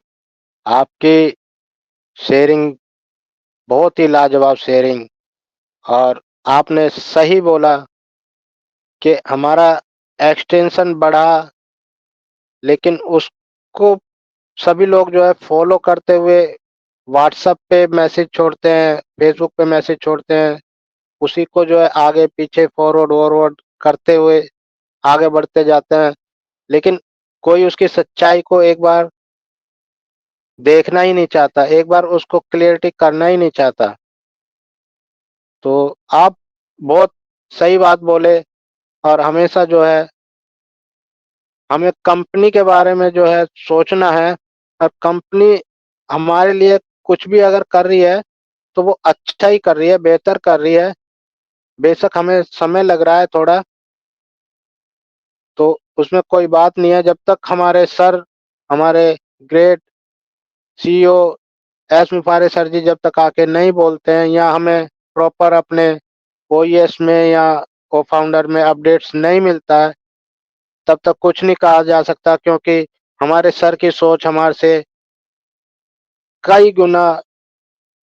आपकी शेयरिंग बहुत ही लाजवाब शेयरिंग। और आपने सही बोला कि हमारा एक्सटेंशन बढ़ा, लेकिन उसको सभी लोग जो है फॉलो करते हुए व्हाट्सएप पे मैसेज छोड़ते हैं, फेसबुक पे मैसेज छोड़ते हैं, उसी को जो है आगे पीछे फॉरवर्ड वॉरवर्ड करते हुए आगे बढ़ते जाते हैं। लेकिन कोई उसकी सच्चाई को एक बार देखना ही नहीं चाहता, एक बार उसको क्लियरिटी करना ही नहीं चाहता। तो आप बहुत सही बात बोले। और हमेशा जो है हमें कंपनी के बारे में जो है सोचना है, और कंपनी हमारे लिए कुछ भी अगर कर रही है तो वो अच्छा ही कर रही है, बेहतर कर रही है। बेशक हमें समय लग रहा है थोड़ा, तो उसमें कोई बात नहीं है। जब तक हमारे सर, हमारे ग्रेट सीईओ एस मुफारे सर जी जब तक आके नहीं बोलते हैं, या हमें प्रॉपर अपने ओईएस में या को फाउंडर में अपडेट्स नहीं मिलता है, तब तक कुछ नहीं कहा जा सकता। क्योंकि हमारे सर की सोच हमारे से कई गुना,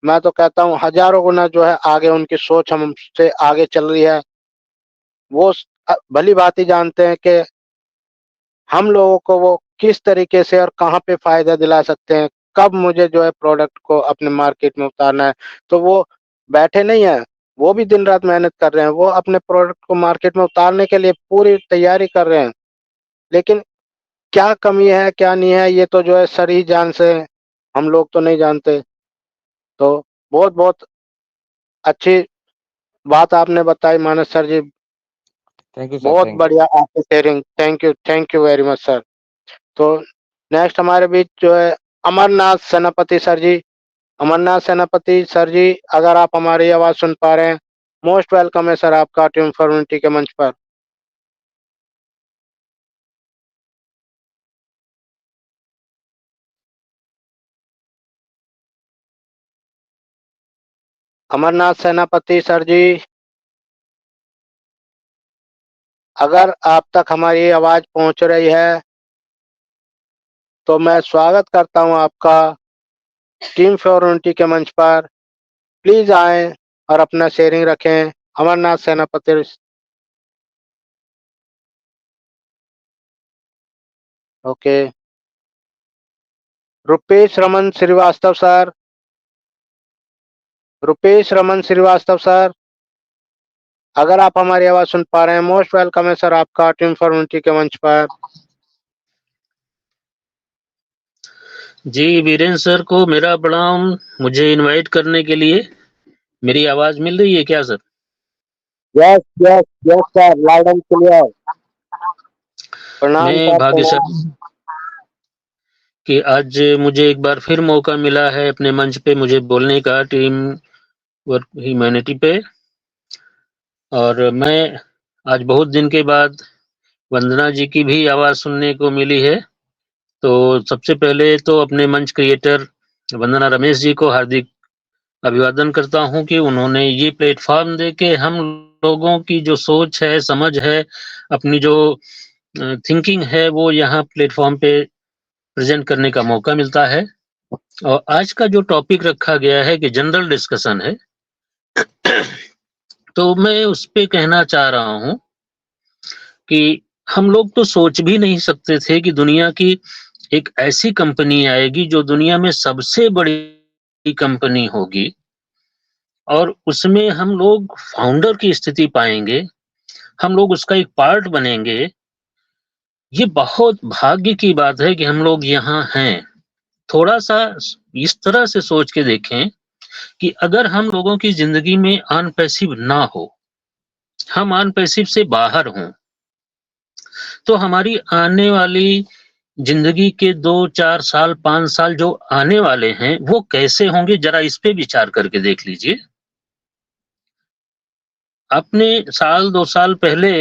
मैं तो कहता हूँ हजारों गुना जो है आगे उनकी सोच हमसे आगे चल रही है। वो भली भांति जानते हैं कि हम लोगों को वो किस तरीके से और कहाँ पे फायदा दिला सकते हैं, कब मुझे जो है प्रोडक्ट को अपने मार्केट में उतारना है। तो वो बैठे नहीं है, वो भी दिन रात मेहनत कर रहे हैं, वो अपने प्रोडक्ट को मार्केट में उतारने के लिए पूरी तैयारी कर रहे हैं। लेकिन क्या कमी है क्या नहीं है, ये तो जो है सर ही जान से, हम लोग तो नहीं जानते। तो बहुत बहुत अच्छी बात आपने बताई Manas sir ji. Thank you sir, बहुत थैंक यू। बढ़िया आपकी sharing, thank you very much sir. तो नेक्स्ट हमारे बीच जो है अमरनाथ सेनापति सर जी। अमरनाथ सेनापति सर जी, अगर आप हमारी आवाज सुन पा रहे हैं, मोस्ट वेलकम है सर आपका टीम फॉर्मिटी के मंच पर। अमरनाथ सेनापति सर जी, अगर आप तक हमारी आवाज पहुंच रही है तो मैं स्वागत करता हूं आपका टीम फॉर्मिटी के मंच पर। प्लीज आए और अपना शेयरिंग रखें। Amarnath Senapati. Okay. Rupesh Raman Srivastava sir, Rupesh Raman Srivastava sir, अगर आप हमारी आवाज सुन पा रहे हैं, मोस्ट वेलकम है सर आपका टीम फॉर्मेलिटी के मंच पर। जी वीरेंद्र सर को मेरा प्रणाम, मुझे इनवाइट करने के लिए। मेरी आवाज मिल रही है क्या sir? Yes yes yes sir, loud and clear. प्रणाम मैं सर, भाग्यशाली कि आज मुझे एक बार फिर मौका मिला है अपने मंच पे मुझे बोलने का, टीम वर्क ह्यूमैनिटी पे। और मैं आज बहुत दिन के बाद वंदना जी की भी आवाज सुनने को मिली है। तो सबसे पहले तो अपने मंच क्रिएटर वंदना रमेश जी को हार्दिक अभिवादन करता हूं कि उन्होंने ये प्लेटफॉर्म दे के हम लोगों की जो सोच है, समझ है, अपनी जो थिंकिंग है, वो यहाँ प्लेटफॉर्म पे प्रेजेंट करने का मौका मिलता है। और आज का जो टॉपिक रखा गया है कि जनरल डिस्कशन है, तो मैं उस पे कहना चाह रहा हूं कि हम लोग तो सोच भी नहीं सकते थे कि दुनिया की एक ऐसी कंपनी आएगी जो दुनिया में सबसे बड़ी कंपनी होगी और उसमें हम लोग फाउंडर की स्थिति पाएंगे, हम लोग उसका एक पार्ट बनेंगे। ये बहुत भाग्य की बात है कि हम लोग यहाँ हैं। थोड़ा सा इस तरह से सोच के देखें कि अगर हम लोगों की जिंदगी में अनपैसिव ना हो, हम अनपैसिव से बाहर हों, तो हमारी आने वाली जिंदगी के 2-4 साल 5 साल जो आने वाले हैं वो कैसे होंगे, जरा इस पे विचार करके देख लीजिए। आपने साल 2 साल पहले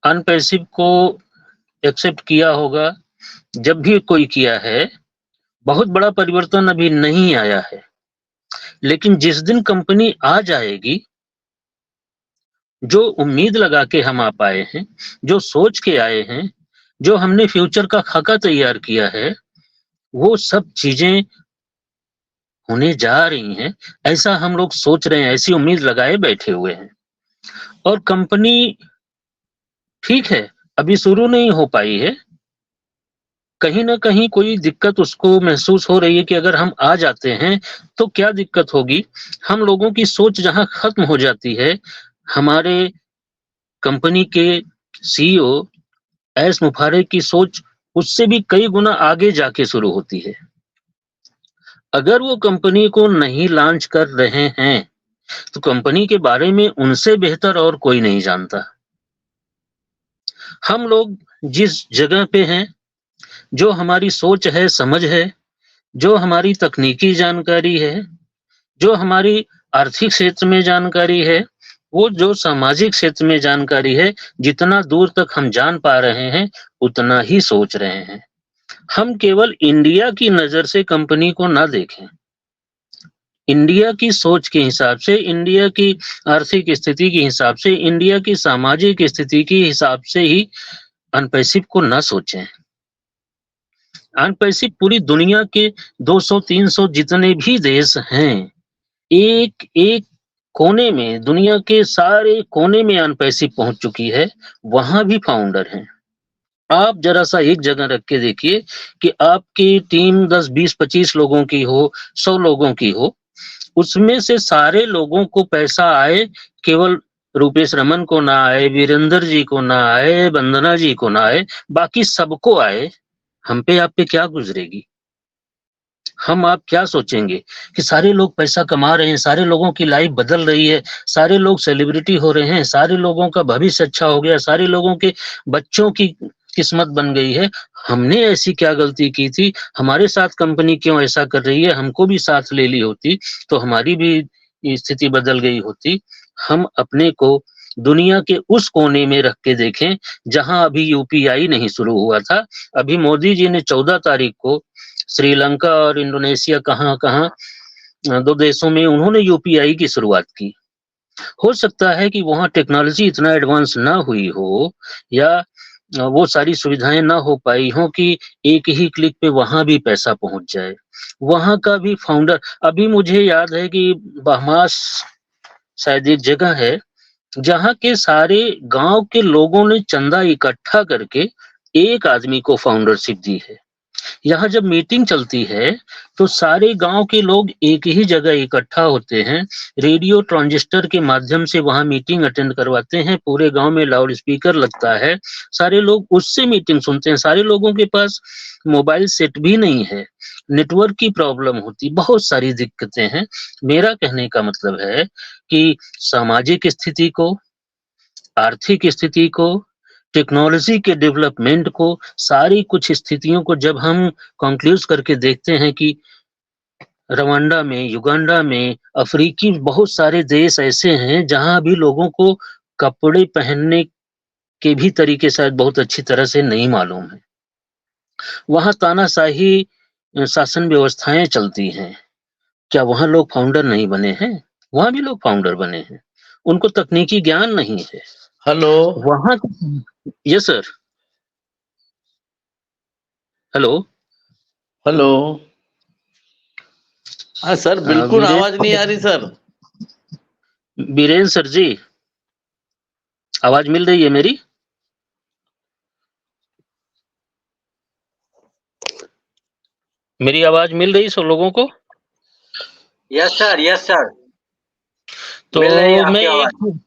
अनपैसिव को एक्सेप्ट किया होगा, जब भी कोई किया है बहुत बड़ा परिवर्तन अभी नहीं आया है। लेकिन जिस दिन कंपनी आ जाएगी, जो उम्मीद लगा के हम आ पाए हैं, जो सोच के आए हैं, जो हमने फ्यूचर का खाका तैयार किया है, वो सब चीजें होने जा रही हैं। ऐसा हम लोग सोच रहे हैं, ऐसी उम्मीद लगाए बैठे हुए हैं। और कंपनी ठीक है अभी शुरू नहीं हो पाई है, कहीं ना कहीं कोई दिक्कत उसको महसूस हो रही है कि अगर हम आ जाते हैं तो क्या दिक्कत होगी। हम लोगों की सोच जहां खत्म हो जाती है, हमारे कंपनी के सीईओ एस मुफारे की सोच उससे भी कई गुना आगे जाके शुरू होती है। अगर वो कंपनी को नहीं लॉन्च कर रहे हैं तो कंपनी के बारे में उनसे बेहतर और कोई नहीं जानता। हम लोग जिस जगह पे हैं, जो हमारी सोच है, समझ है, जो हमारी तकनीकी जानकारी है, जो हमारी आर्थिक क्षेत्र में जानकारी है, वो जो सामाजिक क्षेत्र में जानकारी है, जितना दूर तक हम जान पा रहे हैं उतना ही सोच रहे हैं। हम केवल इंडिया की नजर से कंपनी को ना देखें, इंडिया की सोच के हिसाब से, इंडिया की आर्थिक स्थिति के हिसाब से, इंडिया की सामाजिक स्थिति के हिसाब से ही अनपैसिव को ना सोचें। अनपैसिव पूरी दुनिया के 200-300 जितने भी देश हैं, एक एक कोने में, दुनिया के सारे कोने में अनपैसिव पहुंच चुकी है, वहां भी फाउंडर हैं। आप जरा सा एक जगह रख के देखिए कि आपकी टीम 10, 20, 25 लोगों की हो, 100 लोगों की हो, उसमें से सारे लोगों को पैसा आए, केवल रुपेश रमन को ना आए, वीरेंद्र जी को ना आए, वंदना जी को ना आए, बाकी सबको आए, हम पे आप पे क्या गुजरेगी? हम आप क्या सोचेंगे कि सारे लोग पैसा कमा रहे हैं, सारे लोगों की लाइफ बदल रही है, सारे लोग सेलिब्रिटी हो रहे हैं, सारे लोगों का भविष्य अच्छा हो गया, सारे लोगों के बच्चों की किस्मत बन गई है। हमने ऐसी क्या गलती की थी, हमारे साथ कंपनी क्यों ऐसा कर रही है, हमको भी साथ ले ली होती तो हमारी भी स्थिति बदल गई होती। हम अपने को दुनिया के उस कोने में रख के देखें जहां अभी यूपीआई नहीं शुरू हुआ था। अभी मोदी जी ने 14 तारीख को श्रीलंका और इंडोनेशिया कहां 2 देशों में उन्होंने यूपीआई की शुरुआत की। हो सकता है कि वहां टेक्नोलॉजी इतना एडवांस ना हुई हो या वो सारी सुविधाएं ना हो पाई हो कि एक ही क्लिक पे वहां भी पैसा पहुंच जाए। वहां का भी फाउंडर, अभी मुझे याद है कि बहमास शायद एक जगह है जहां के सारे गांव के लोगों ने चंदा इकट्ठा करके एक आदमी को फाउंडरशिप दी है। यहाँ जब मीटिंग चलती है तो सारे गांव के लोग एक ही जगह इकट्ठा होते हैं, रेडियो ट्रांजिस्टर के माध्यम से वहां मीटिंग अटेंड करवाते हैं, पूरे गांव में लाउड स्पीकर लगता है, सारे लोग उससे मीटिंग सुनते हैं। सारे लोगों के पास मोबाइल सेट भी नहीं है, नेटवर्क की प्रॉब्लम होती, बहुत सारी दिक्कतें हैं। मेरा कहने का मतलब है कि सामाजिक स्थिति को, आर्थिक स्थिति को, टेक्नोलॉजी के डेवलपमेंट को, सारी कुछ स्थितियों को जब हम कंक्लूज करके देखते हैं कि रवांडा में, युगांडा में, अफ्रीकी बहुत सारे देश ऐसे हैं जहां भी लोगों को कपड़े पहनने के भी तरीके शायद बहुत अच्छी तरह से नहीं मालूम है। वहां तानाशाही शासन व्यवस्थाएं चलती हैं। क्या वहां लोग फाउंडर नहीं बने हैं? वहां भी लोग फाउंडर बने हैं, उनको तकनीकी ज्ञान नहीं है। हेलो वहां यस सर, हेलो हेलो। हाँ सर, बिल्कुल वीरेंद्र आवाज नहीं आ रही सर। वीरेंद्र सर जी, आवाज मिल रही है मेरी? मेरी आवाज मिल रही सब लोगों को? यस सर तो मिल रही है आपकी आवाज।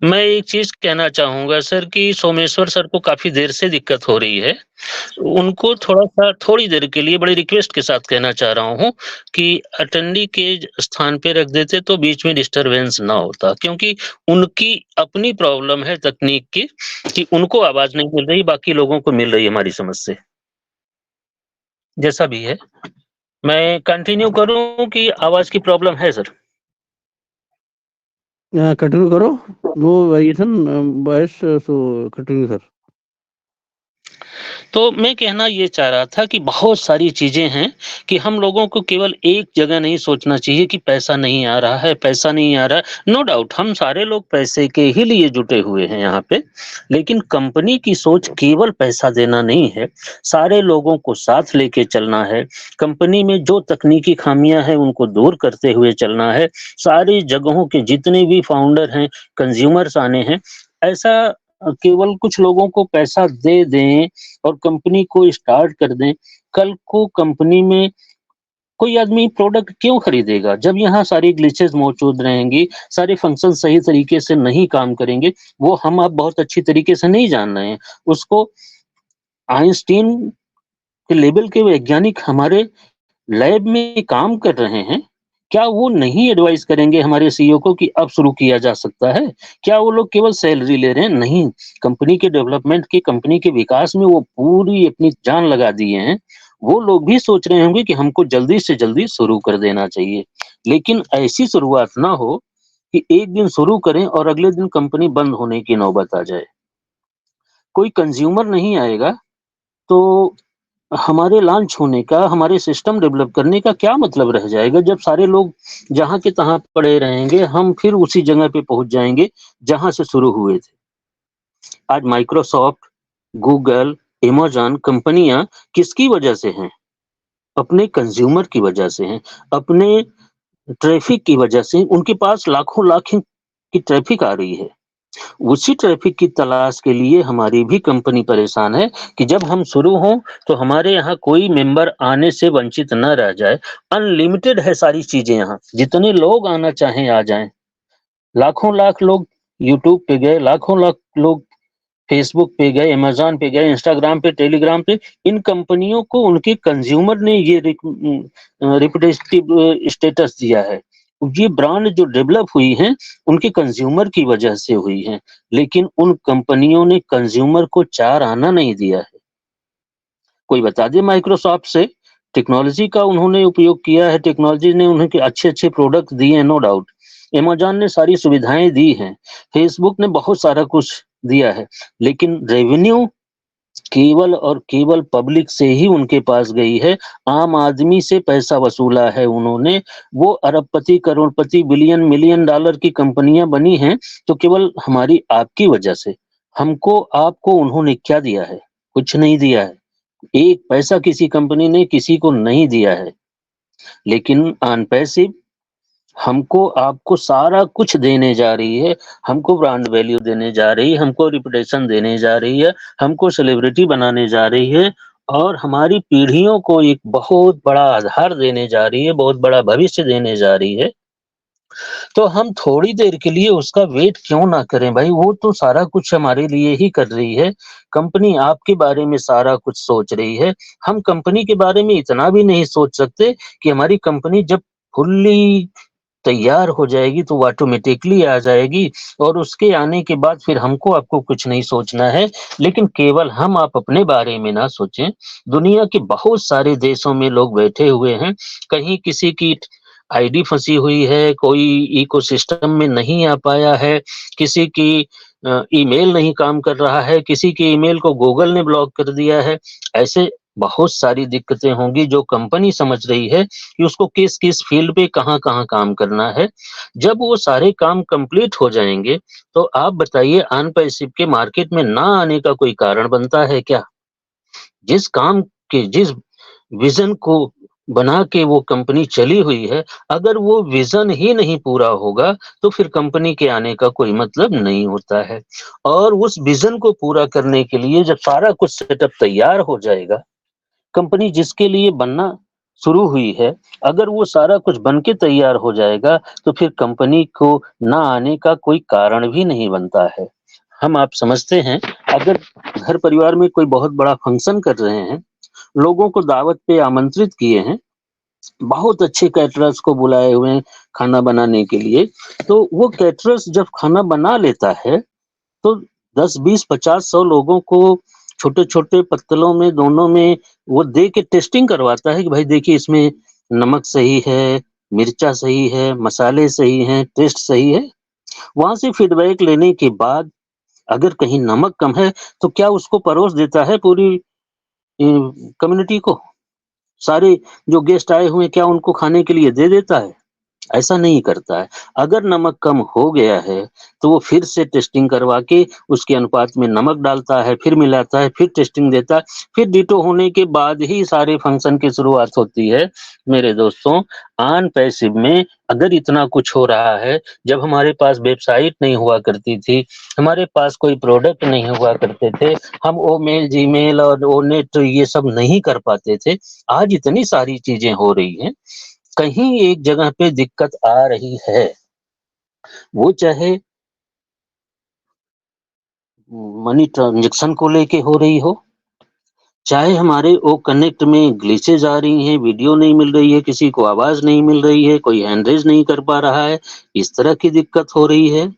मैं एक चीज कहना चाहूंगा सर कि सोमेश्वर सर को काफी देर से दिक्कत हो रही है, उनको थोड़ी देर के लिए बड़ी रिक्वेस्ट के साथ कहना चाह रहा हूं कि अटेंडी के स्थान पे रख देते तो बीच में डिस्टरबेंस ना होता, क्योंकि उनकी अपनी प्रॉब्लम है तकनीक की कि उनको आवाज नहीं मिल रही, बाकी लोगों को मिल रही है हमारी समझ से। जैसा भी है, मैं कंटिन्यू करूं कि आवाज की प्रॉब्लम है सर? कंटिन्यू करो, no variation voice, so continue sir. तो मैं कहना ये चाह रहा था कि बहुत सारी चीजें हैं कि हम लोगों को केवल एक जगह नहीं सोचना चाहिए कि पैसा नहीं आ रहा है, पैसा नहीं आ रहा है। नो डाउट हम सारे लोग पैसे के ही लिए जुटे हुए हैं यहाँ पे, लेकिन कंपनी की सोच केवल पैसा देना नहीं है, सारे लोगों को साथ लेके चलना है। कंपनी में जो तकनीकी खामियां हैं उनको दूर करते हुए चलना है। सारी जगहों के जितने भी फाउंडर हैं, कंज्यूमर्स आने हैं, ऐसा केवल कुछ लोगों को पैसा दे दें और कंपनी को स्टार्ट कर दें। कल को कंपनी में कोई आदमी प्रोडक्ट क्यों खरीदेगा जब यहाँ सारी ग्लिचेस मौजूद रहेंगी, सारे फंक्शन सही तरीके से नहीं काम करेंगे। वो हम आप बहुत अच्छी तरीके से नहीं जान रहे हैं उसको। आइंस्टीन के लेवल के वैज्ञानिक हमारे लैब में काम कर रहे हैं, क्या वो नहीं एडवाइस करेंगे हमारे सीईओ को कि अब शुरू किया जा सकता है? क्या वो लोग केवल सैलरी ले रहे हैं? नहीं, कंपनी के डेवलपमेंट की, कंपनी के विकास में वो पूरी अपनी जान लगा दिए हैं। वो लोग भी सोच रहे होंगे कि हमको जल्दी से जल्दी शुरू कर देना चाहिए, लेकिन ऐसी शुरुआत ना हो कि एक दिन शुरू करें और अगले दिन कंपनी बंद होने की नौबत आ जाए। कोई कंज्यूमर नहीं आएगा तो हमारे लॉन्च होने का, हमारे सिस्टम डेवलप करने का क्या मतलब रह जाएगा जब सारे लोग जहां के तहां पड़े रहेंगे, हम फिर उसी जगह पे पहुंच जाएंगे जहां से शुरू हुए थे। आज माइक्रोसॉफ्ट, गूगल, अमेज़न कंपनियां किसकी वजह से हैं? अपने कंज्यूमर की वजह से हैं, अपने ट्रैफिक की वजह से। उनके पास लाखों लाख की ट्रैफिक आ रही है, उसी ट्रैफिक की तलाश के लिए हमारी भी कंपनी परेशान है कि जब हम शुरू हों तो हमारे यहाँ कोई मेंबर आने से वंचित न रह जाए। अनलिमिटेड है सारी चीजें, यहाँ जितने लोग आना चाहें आ जाएं। लाखों लाख लोग यूट्यूब पे गए, लाखों लाख लोग फेसबुक पे गए, अमेज़न पे गए, इंस्टाग्राम पे, टेलीग्राम पे। इन कंपनियों को उनके कंज्यूमर ने ये रिप्रेजेंटेटिव स्टेटस दिया है। ये ब्रांड जो डेवलप हुई हैं उनके कंज्यूमर की वजह से हुई हैं, लेकिन उन कंपनियों ने कंज्यूमर को 4 आना नहीं दिया है। कोई बता दे माइक्रोसॉफ्ट से टेक्नोलॉजी का उन्होंने उपयोग किया है, टेक्नोलॉजी ने उन्हें अच्छे-अच्छे प्रोडक्ट दिए हैं, नो डाउट। अमेज़न ने सारी सुविधाएं दी हैं, फेसबुक ने बहुत सारा कुछ दिया है, लेकिन रेवेन्यू केवल और केवल पब्लिक से ही उनके पास गई है। आम आदमी से पैसा वसूला है उन्होंने। वो अरबपति, करोड़पति, बिलियन, मिलियन डॉलर की कंपनियां बनी हैं तो केवल हमारी आपकी वजह से। हमको आपको उन्होंने क्या दिया है? कुछ नहीं दिया है। एक पैसा किसी कंपनी ने किसी को नहीं दिया है, लेकिन ऑन पैसिव हमको आपको सारा कुछ देने जा रही है। हमको ब्रांड वैल्यू देने जा रही है, हमको रिपुटेशन देने जा रही है, हमको सेलिब्रिटी बनाने जा रही है, और हमारी पीढ़ियों को एक बहुत बड़ा आधार देने जा रही है, बहुत बड़ा भविष्य देने जा रही है। तो हम थोड़ी देर के लिए उसका वेट क्यों ना करें भाई, वो तो सारा कुछ हमारे लिए ही कर रही है। कंपनी आपके बारे में सारा कुछ सोच रही है। हम कंपनी के बारे में इतना भी नहीं सोच सकते कि हमारी कंपनी जब फुल्ली तैयार हो जाएगी तो ऑटोमेटिकली आ जाएगी, और उसके आने के बाद फिर हमको आपको कुछ नहीं सोचना है। लेकिन केवल हम आप अपने बारे में ना सोचें, दुनिया के बहुत सारे देशों में लोग बैठे हुए हैं, कहीं किसी की आईडी फंसी हुई है, कोई इकोसिस्टम में नहीं आ पाया है, किसी की ईमेल नहीं काम कर रहा है, किसी के ईमेल को गूगल ने ब्लॉक कर दिया है। ऐसे बहुत सारी दिक्कतें होंगी जो कंपनी समझ रही है कि उसको किस किस फील्ड पे कहाँ-कहाँ काम करना है। जब वो सारे काम कंप्लीट हो जाएंगे तो आप बताइए अनपैसिव के मार्केट में ना आने का कोई कारण बनता है क्या? जिस काम के जिस विजन को बना के वो कंपनी चली हुई है, अगर वो विजन ही नहीं पूरा होगा तो फिर कंपनी के आने का कोई मतलब नहीं होता है। और उस विजन को पूरा करने के लिए जब सारा कुछ सेटअप तैयार हो जाएगा, कंपनी जिसके लिए बनना शुरू हुई है, अगर वो सारा कुछ बन के तैयार हो जाएगा तो फिर कंपनी को ना आने का कोई कारण भी नहीं बनता है। हम आप समझते हैं, अगर घर परिवार में कोई बहुत बड़ा फंक्शन कर रहे हैं, लोगों को दावत पे आमंत्रित किए हैं, बहुत अच्छे कैटरर्स को बुलाए हुए हैं खाना बनाने के लिए, तो वो कैटरर्स जब खाना बना लेता है तो 10, 20, 50, 100 लोगों को छोटे-छोटे पत्तलों में, दोनों में वो दे के टेस्टिंग करवाता है कि भाई देखिए इसमें नमक सही है, मिर्चा सही है, मसाले सही हैं, टेस्ट सही है। वहाँ से फीडबैक लेने के बाद अगर कहीं नमक कम है तो क्या उसको परोस देता है पूरी कम्युनिटी को? सारे जो गेस्ट आए हुए हैं क्या उनको खाने के लिए दे देता है? ऐसा नहीं करता है। अगर नमक कम हो गया है, तो वो फिर से टेस्टिंग करवा के उसके अनुपात में नमक डालता है, फिर मिलाता है, फिर टेस्टिंग देता है, फिर डिटो होने के बाद ही सारे फंक्शन की शुरुआत होती है। मेरे दोस्तों, ऑन पैसिव में अगर इतना कुछ हो रहा है, जब हमारे पास वेबसाइट नहीं हुआ करती थी, हमारे पास कोई प्रोडक्ट नहीं हुआ करते थे, हम वो मेल, जीमेल और वो नेट ये सब नहीं कर पाते थे। आज इतनी सारी चीज़ें हो रही हैं, कहीं एक जगह पे दिक्कत आ रही है, वो चाहे मनी ट्रांज़ैक्शन को लेके हो रही हो, चाहे हमारे वो कनेक्ट में ग्लिचेज़ आ रही हैं, वीडियो नहीं मिल रही है, किसी को आवाज़ नहीं मिल रही है, कोई हैंड रेज़ नहीं कर पा रहा है, इस तरह की दिक्कत हो रही है,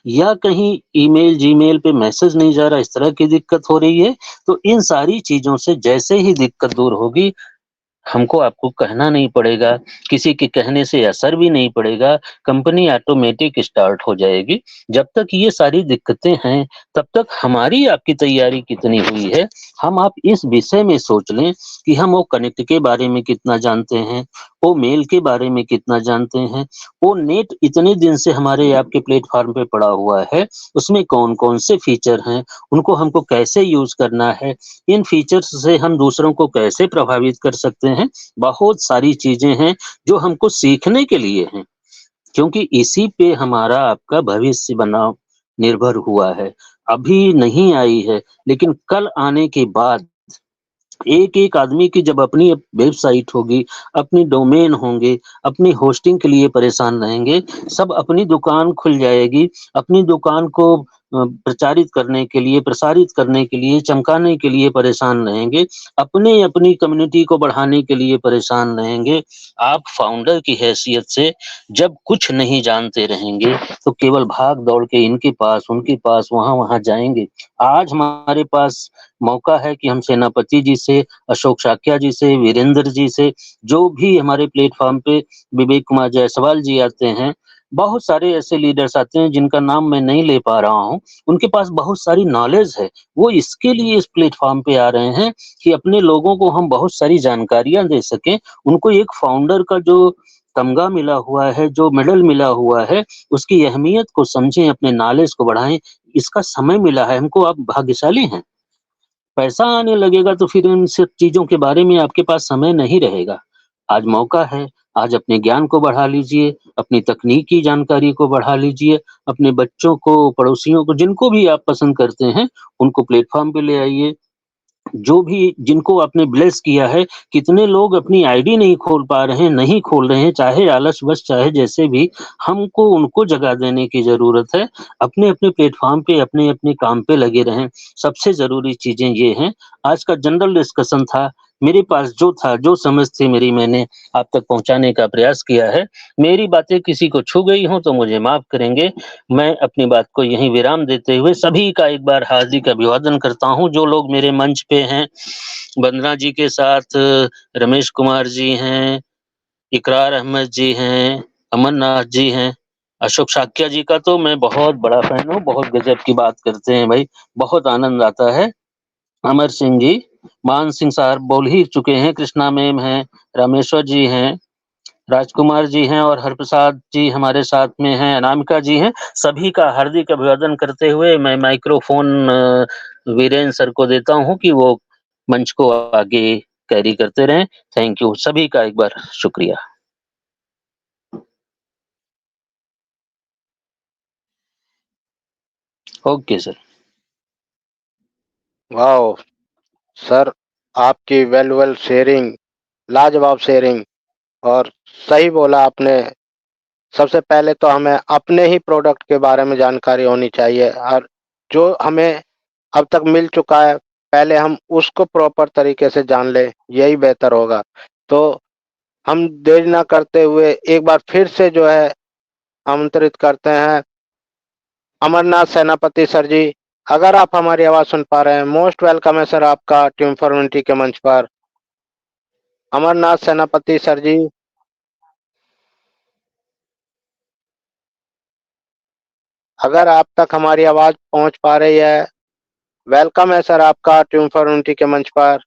या कहीं ईमेल, जीमेल पे मैसेज नहीं जा रहा, इस तरह की दिक्कत हो रही है, तो इन सारी चीज़ों से जैसे ही दिक्कत दूर होगी, हमको आपको कहना नहीं पड़ेगा, किसी के कहने से असर भी नहीं पड़ेगा, कंपनी ऑटोमेटिक स्टार्ट हो जाएगी। जब तक ये सारी दिक्कतें हैं, तब तक हमारी आपकी तैयारी कितनी हुई है, हम आप इस विषय में सोच लें कि हम वो कनेक्ट के बारे में कितना जानते हैं, वो मेल के बारे में कितना जानते हैं, वो नेट इतने दिन से हमारे आपके प्लेटफ़ॉर्म पे पड़ा हुआ है, उसमें कौन-कौन से फीचर हैं, उनको हमको कैसे यूज़ करना है, इन फीचर्स से हम दूसरों को कैसे प्रभावित कर सकते हैं। बहुत सारी चीजें हैं जो हमको सीखने के लिए हैं, क्योंकि इसी पे हमारा आपका भविष्य बना निर्भर हुआ है। अभी नहीं आई है, लेकिन कल आने के बाद एक-एक आदमी की जब अपनी वेबसाइट होगी, अपनी डोमेन होंगे, अपनी होस्टिंग के लिए परेशान रहेंगे, सब अपनी दुकान खुल जाएगी, अपनी दुकान को प्रचारित करने के लिए, प्रसारित करने के लिए, चमकाने के लिए परेशान रहेंगे, अपनी कम्युनिटी को बढ़ाने के लिए परेशान रहेंगे। आप फाउंडर की हैसियत से जब कुछ नहीं जानते रहेंगे, तो केवल भाग-दौड़ के इनके पास, उनके पास, वहाँ-वहाँ जाएँगे। आज हमारे पास मौका है कि हम सेनापति जी से, अशोक साक्या जी से, वीरेंद्र जी से, जो भी हमारे प्लेटफ़ॉर्म पे विवेक कुमार जायसवाल जी आते हैं, बहुत सारे ऐसे लीडर्स आते हैं जिनका नाम मैं नहीं ले पा रहा हूँ। उनके पास बहुत सारी नॉलेज है, वो इसके लिए इस प्लेटफ़ॉर्म पे आ रहे हैं कि अपने लोगों को हम बहुत सारी जानकारियाँ दे सकें, उनको एक फाउंडर का जो तमगा मिला हुआ है, जो मेडल मिला हुआ है, उसकी अहमियत को समझें, अपने नॉलेज को बढ़ाएँ। इसका समय मिला है हमको, आप भाग्यशाली हैं। पैसा आने लगेगा तो फिर इन सब चीज़ों के बारे में आपके पास समय नहीं रहेगा। आज मौका है, आज अपने ज्ञान को बढ़ा लीजिए, अपनी तकनीकी जानकारी को बढ़ा लीजिए, अपने बच्चों को, पड़ोसियों को, जिनको भी आप पसंद करते हैं, उनको प्लेटफ़ॉर्म पे ले आइए। जो भी जिनको आपने ब्लेस किया है, कितने लोग अपनी आईडी नहीं खोल पा रहे हैं, नहीं खोल रहे हैं, चाहे आलसवश, चाहे जैसे भी। हमको उनको जगह देने की ज़रूरत है। अपने-अपने प्लेटफ़ॉर्म पे, अपने-अपने काम पे लगे रहें। सबसे ज़रूरी चीज़ें ये हैं। आज का जनरल डिस्कशन था, मेरे पास जो था, जो समझ थी मेरी, मैंने आप तक पहुँचाने का प्रयास किया है। मेरी बातें किसी को छू गई हों तो मुझे माफ़ करेंगे। मैं अपनी बात को यहीं विराम देते हुए सभी का एक बार हार्दिक अभिवादन करता हूँ। जो लोग मेरे मंच पे हैं, वंदना जी के साथ रमेश कुमार जी हैं, इकरार अहमद जी हैं, अमरनाथ जी हैं, अशोक शाक्या जी का तो मैं बहुत बड़ा फैन हूँ, बहुत गज़ब की बात करते हैं भाई, बहुत आनंद आता है। अमर सिंह जी, मान सिंह साहब बोल ही चुके हैं, कृष्णा मैम हैं, रामेश्वर जी हैं, राजकुमार जी हैं और हरप्रसाद जी हमारे साथ में हैं, अनामिका जी हैं। सभी का हार्दिक अभिवादन करते हुए मैं माइक्रोफ़ोन वीरेंद्र सर को देता हूँ कि वो मंच को आगे कैरी करते रहें। Thank you. सभी का एक बार शुक्रिया। Okay sir. वाओ! सर, आपकी वैल्यूएबल शेयरिंग, लाजवाब शेयरिंग और सही बोला आपने। सबसे पहले तो हमें अपने ही प्रोडक्ट के बारे में जानकारी होनी चाहिए और जो हमें अब तक मिल चुका है, पहले हम उसको प्रॉपर तरीके से जान लें, यही बेहतर होगा। तो हम देर ना करते हुए एक बार फिर से जो है आमंत्रित करते हैं अमरनाथ सेनापति सर जी। अगर आप हमारी आवाज़ सुन पा रहे हैं, मोस्ट वेलकम है सर आपका टीम फॉर्मेलिटी के मंच पर। अमरनाथ सेनापति सर जी। अगर आप तक हमारी आवाज़ पहुँच पा रही है, वेलकम है सर आपका ट्यून फॉर यूनिटी के मंच पर।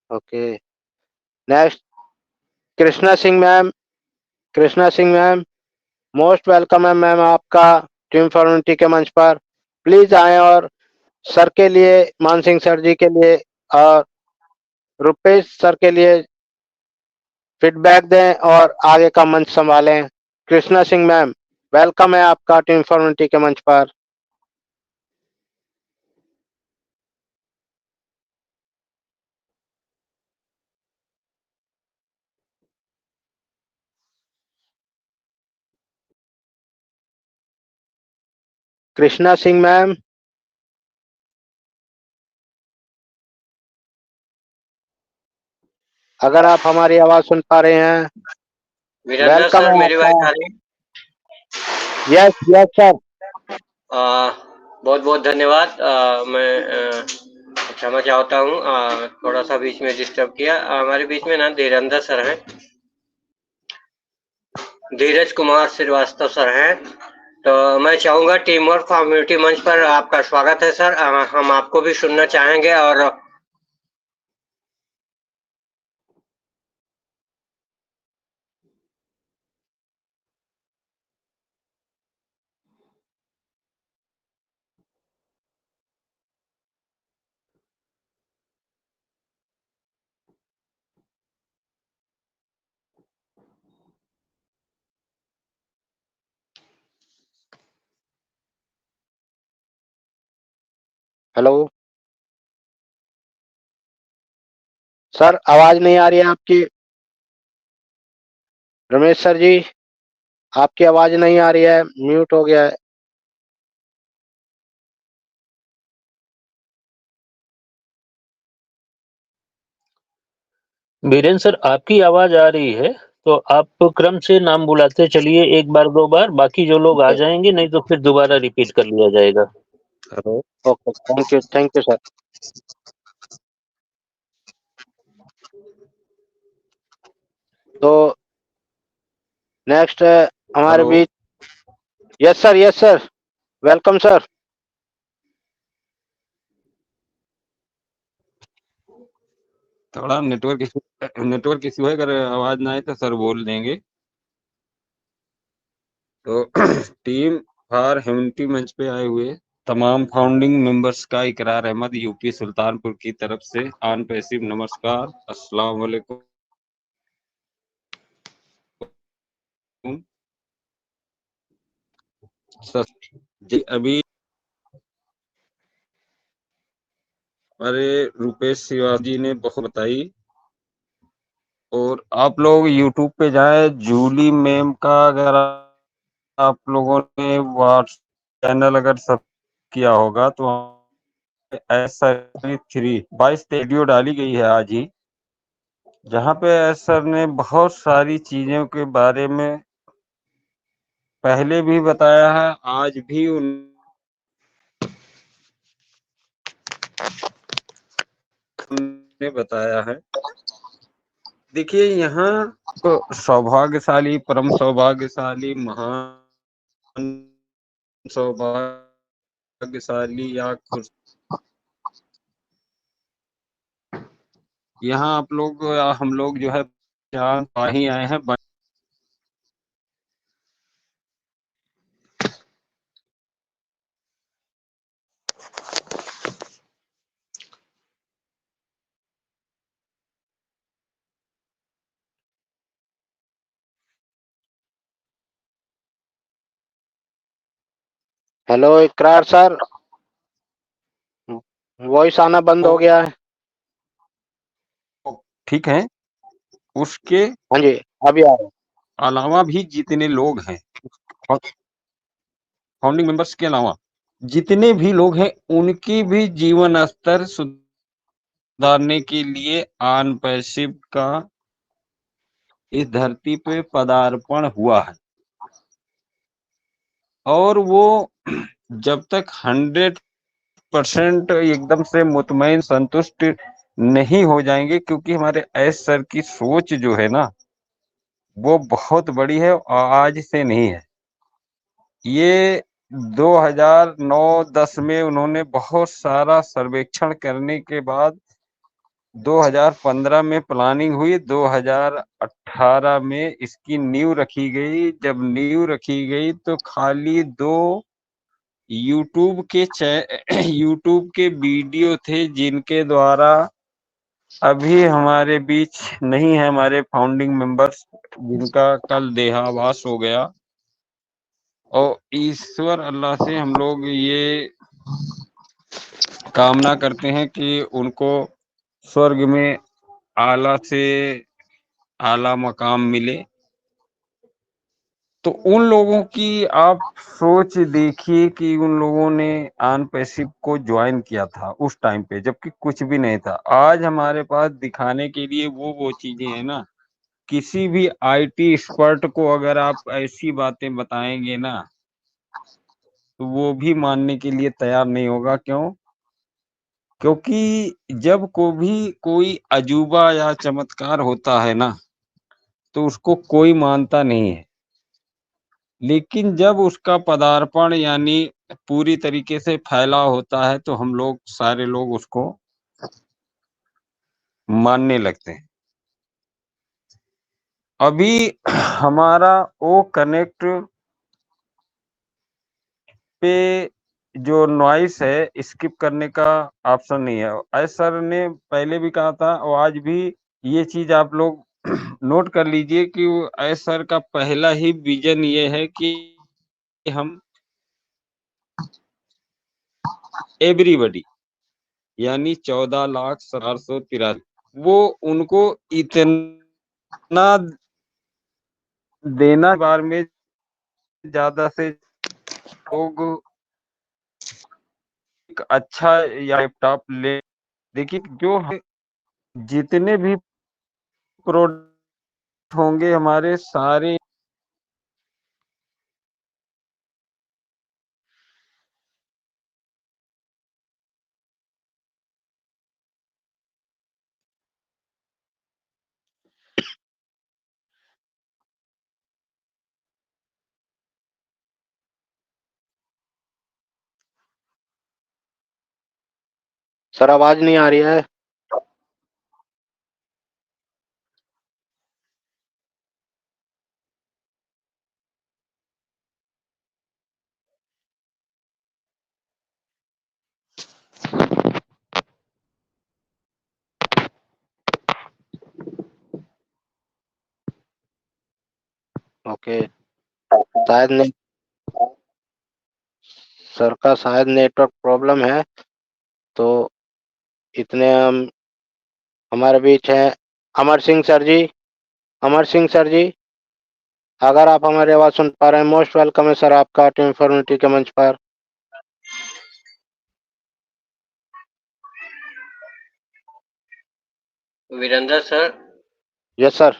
Okay, next Krishna Singh ma'am. Krishna Singh ma'am, most welcome है मैम आपका ट्यून फॉर यूनिटी के मंच पर। प्लीज आए और सर के लिए, मान सिंह सर जी के लिए और रुपेश सर के लिए फीडबैक दें और आगे का मंच संभालें। कृष्णा सिंह मैम, वेलकम है आपका ट्यून फॉर यूनिटी के मंच पर। कृष्णा सिंह मैम, अगर आप हमारी आवाज सुन पा रहे हैं, वीरेंद्र वेलकम सर, है मेरी आपका। बात आ रही यस यस सर। बहुत बहुत धन्यवाद। मैं क्षमा चाहता हूँ, थोड़ा सा बीच में डिस्टर्ब किया। हमारे बीच में ना धीरेंद्र सर हैं, धीरज कुमार श्रीवास्तव सर हैं। तो मैं चाहूंगा टीम वर्क कम्युनिटी मंच पर आपका स्वागत है सर। हम आपको भी सुनना चाहेंगे और हेलो सर, आवाज नहीं आ रही है आपकी। रमेश सर जी, आपकी आवाज नहीं आ रही है, म्यूट हो गया है। वीरेंद्र सर, आपकी आवाज़ आ रही है, तो आप क्रम से नाम बुलाते चलिए 1 बार 2 बार, बाकी जो लोग आ ओके जाएँगे, नहीं तो फिर दोबारा रिपीट कर लिया जाएगा। Hello. Okay, thank you sir. तो नेक्स्ट हमारे हेलो। बीच, यस सर, वेलकम सर। थोड़ा नेटवर्क इशू है, अगर आवाज ना आए तो सर बोल देंगे। तो टीम फॉर ह्यूमनिटी मंच पे आए हुए तमाम फाउंडिंग मेंबर्स का इकरार अहमद यूपी सुल्तानपुर की तरफ से ऑन पैसिव नमस्कार, अस्सलाम वालेकुम। सर जी, अभी अरे रुपेश शिवाजी ने बहुत बताई। और आप लोग यूट्यूब पे जाए, जूली मैम का अगर आप लोगों ने व्हाट्स चैनल अगर सब किया होगा तो ऐसा 22 वीडियो डाली गई है आज ही, जहाँ पे सर ने बहुत सारी चीजों के बारे में पहले भी बताया है, आज भी उन्होंने बताया है। देखिए यहाँ तो सौभाग्यशाली, परम सौभाग्यशाली, महान सौभाग्यशाली या खुश, यहाँ आप लोग हम लोग जो है जान पा ही आए हैं। हेलो इकरार सर, वॉइस आना बंद हो गया है। ठीक है, उसके हाँ जी, अभी आ रहा है। अलावा भी जितने लोग हैं, फाउंडिंग मेंबर्स के अलावा जितने भी लोग हैं, उनकी भी जीवन स्तर सुधारने के लिए ऑन पैसिव का इस धरती पे पदार्पण हुआ है। और वो जब तक 100% एकदम से मुतमईन संतुष्ट नहीं हो जाएंगे, क्योंकि हमारे एस सर की सोच जो है ना, वो बहुत बड़ी है और आज से नहीं है। ये 2009-10 में उन्होंने बहुत सारा सर्वेक्षण करने के बाद 2015 में प्लानिंग हुई, 2018 में इसकी नींव रखी गई। जब नींव रखी गई तो खाली 2 यूट्यूब के वीडियो थे, जिनके द्वारा अभी हमारे बीच नहीं है हमारे फाउंडिंग मेंबर्स, जिनका कल देहावसान हो गया। और ईश्वर अल्लाह से हम लोग ये कामना करते हैं कि उनको स्वर्ग में आला से आला मकाम मिले। तो उन लोगों की आप सोच देखिए कि उन लोगों ने ऑन पैसिव को ज्वाइन किया था उस टाइम पे, जबकि कुछ भी नहीं था। आज हमारे पास दिखाने के लिए वो चीजें हैं ना। किसी भी आईटी एक्सपर्ट को अगर आप ऐसी बातें बताएंगे ना, तो वो भी मानने के लिए तैयार नहीं होगा। क्यों? क्योंकि जब कोई अजूबा या चमत्कार होता है ना, तो उसको कोई मानता नहीं है। लेकिन जब उसका पदार्पण यानी पूरी तरीके से फैलाव होता है, तो हम लोग सारे लोग उसको मानने लगते हैं। अभी हमारा ओ कनेक्ट पे जो नॉइस है, स्किप करने का ऑप्शन नहीं है। एस सर ने पहले भी कहा था और आज भी ये चीज आप लोग नोट कर लीजिए कि एस सर का पहला ही विजन ये है कि हम एवरीबॉडी यानी 14,47,83 वो उनको इतना देना बार में ज्यादा से लोग एक अच्छा या लैपटॉप ले। देखिए जो जितने भी प्रोडक्ट होंगे हमारे सारे सर आवाज नहीं आ रही है। ओके, शायद नहीं, सर का शायद नेटवर्क प्रॉब्लम है। तो इतने हम हमारे बीच हैं अमर सिंह सर जी। अमर सिंह सर जी, अगर आप हमारी आवाज सुन पा रहे हैं, मोस्ट वेलकम है सर आपका टीम इन्फॉर्मेटिव के मंच पर। Virendra sir. Yes sir.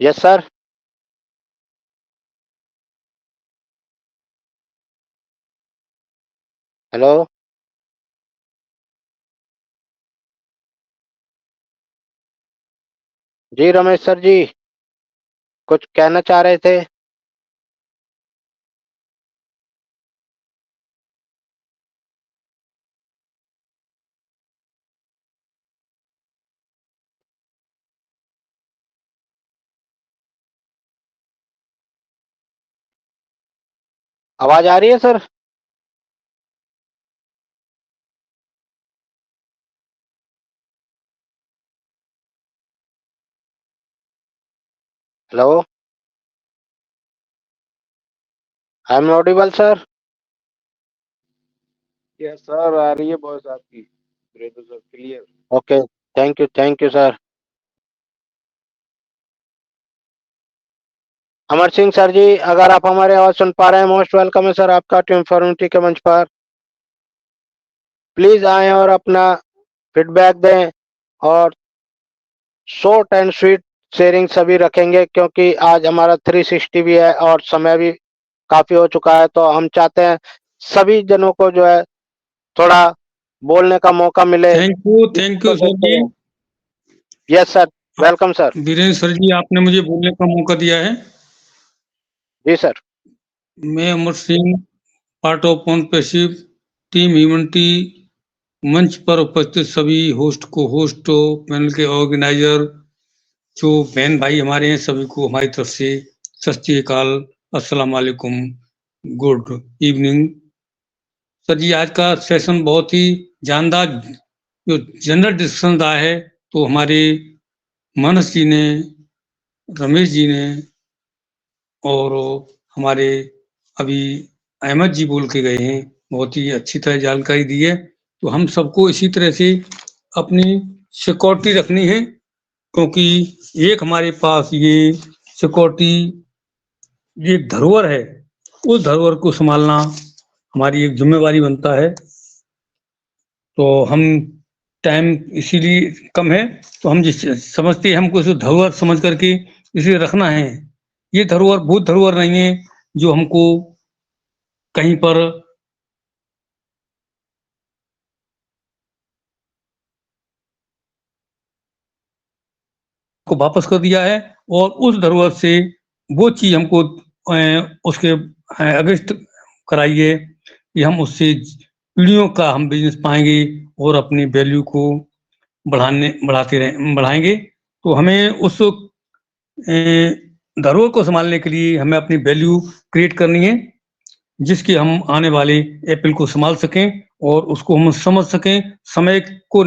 Yes sir. Hello. जी रमेश सर जी, कुछ कहना चाह रहे थे? आवाज आ रही है sir? Hello, I am audible sir? Yes sir, आ रही है वॉइस आपकी sir, clear. Okay, thank you sir. Amar Singh sir ji, अगर आप हमारी आवाज सुन पा रहे हैं, मोस्ट वेलकम है सर आपका टीम इन्फॉर्मेटिव के मंच पर। प्लीज आए और अपना फीडबैक दें, और शॉर्ट एंड स्वीट शेयरिंग सभी रखेंगे, क्योंकि आज हमारा 360 भी है और समय भी काफी हो चुका है, तो हम चाहते हैं सभी जनों को जो है थोड़ा बोलने का मौका मिले। Thank you sir ji. Yes sir, welcome sir. Virendra sir ji, आपने मुझे बोलने का मौका दिया है। जी सर। मैं Amar Singh, part of on passive team humanity मंच पर उपस्थित सभी होस्ट को होस्ट पैनल के ऑर्गेनाइजर, जो बहन भाई हमारे हैं, सभी को हमारी तरफ से सत श्री अकाल, अस्सलाम वालेकुम, गुड इवनिंग। सर जी, आज का सेशन बहुत ही जानदार जो जनरल डिस्कशन रहा है, तो हमारे मानस जी ने, रमेश जी ने और हमारे अभी अहमद जी बोल के गए हैं, बहुत ही अच्छी तरह जानकारी दी है। तो हम सबको इसी तरह से अपनी सिक्योरिटी रखनी है, क्योंकि एक हमारे पास ये सिक्योरिटी, ये धरोहर है, उस धरोहर को संभालना हमारी एक जिम्मेवारी बनता है। तो हम टाइम इसीलिए कम है, तो हम जिस समझते हैं हमको इसे धरोहर समझ करके इसे रखना है। ये धरोहर भूत धरोहर नहीं है जो हमको कहीं पर को वापस कर दिया है, और उस धरोहर से वो चीज हमको उसके अगेंस्ट कराई है कि हम उससे पीढ़ियों का हम बिजनेस पाएंगे और अपनी वैल्यू को बढ़ाएंगे। तो हमें उस धरोहर को संभालने के लिए हमें अपनी वैल्यू क्रिएट करनी है, जिसकी हम आने वाले एप्पल को संभाल सकें और उसको हम समझ सकें। समय को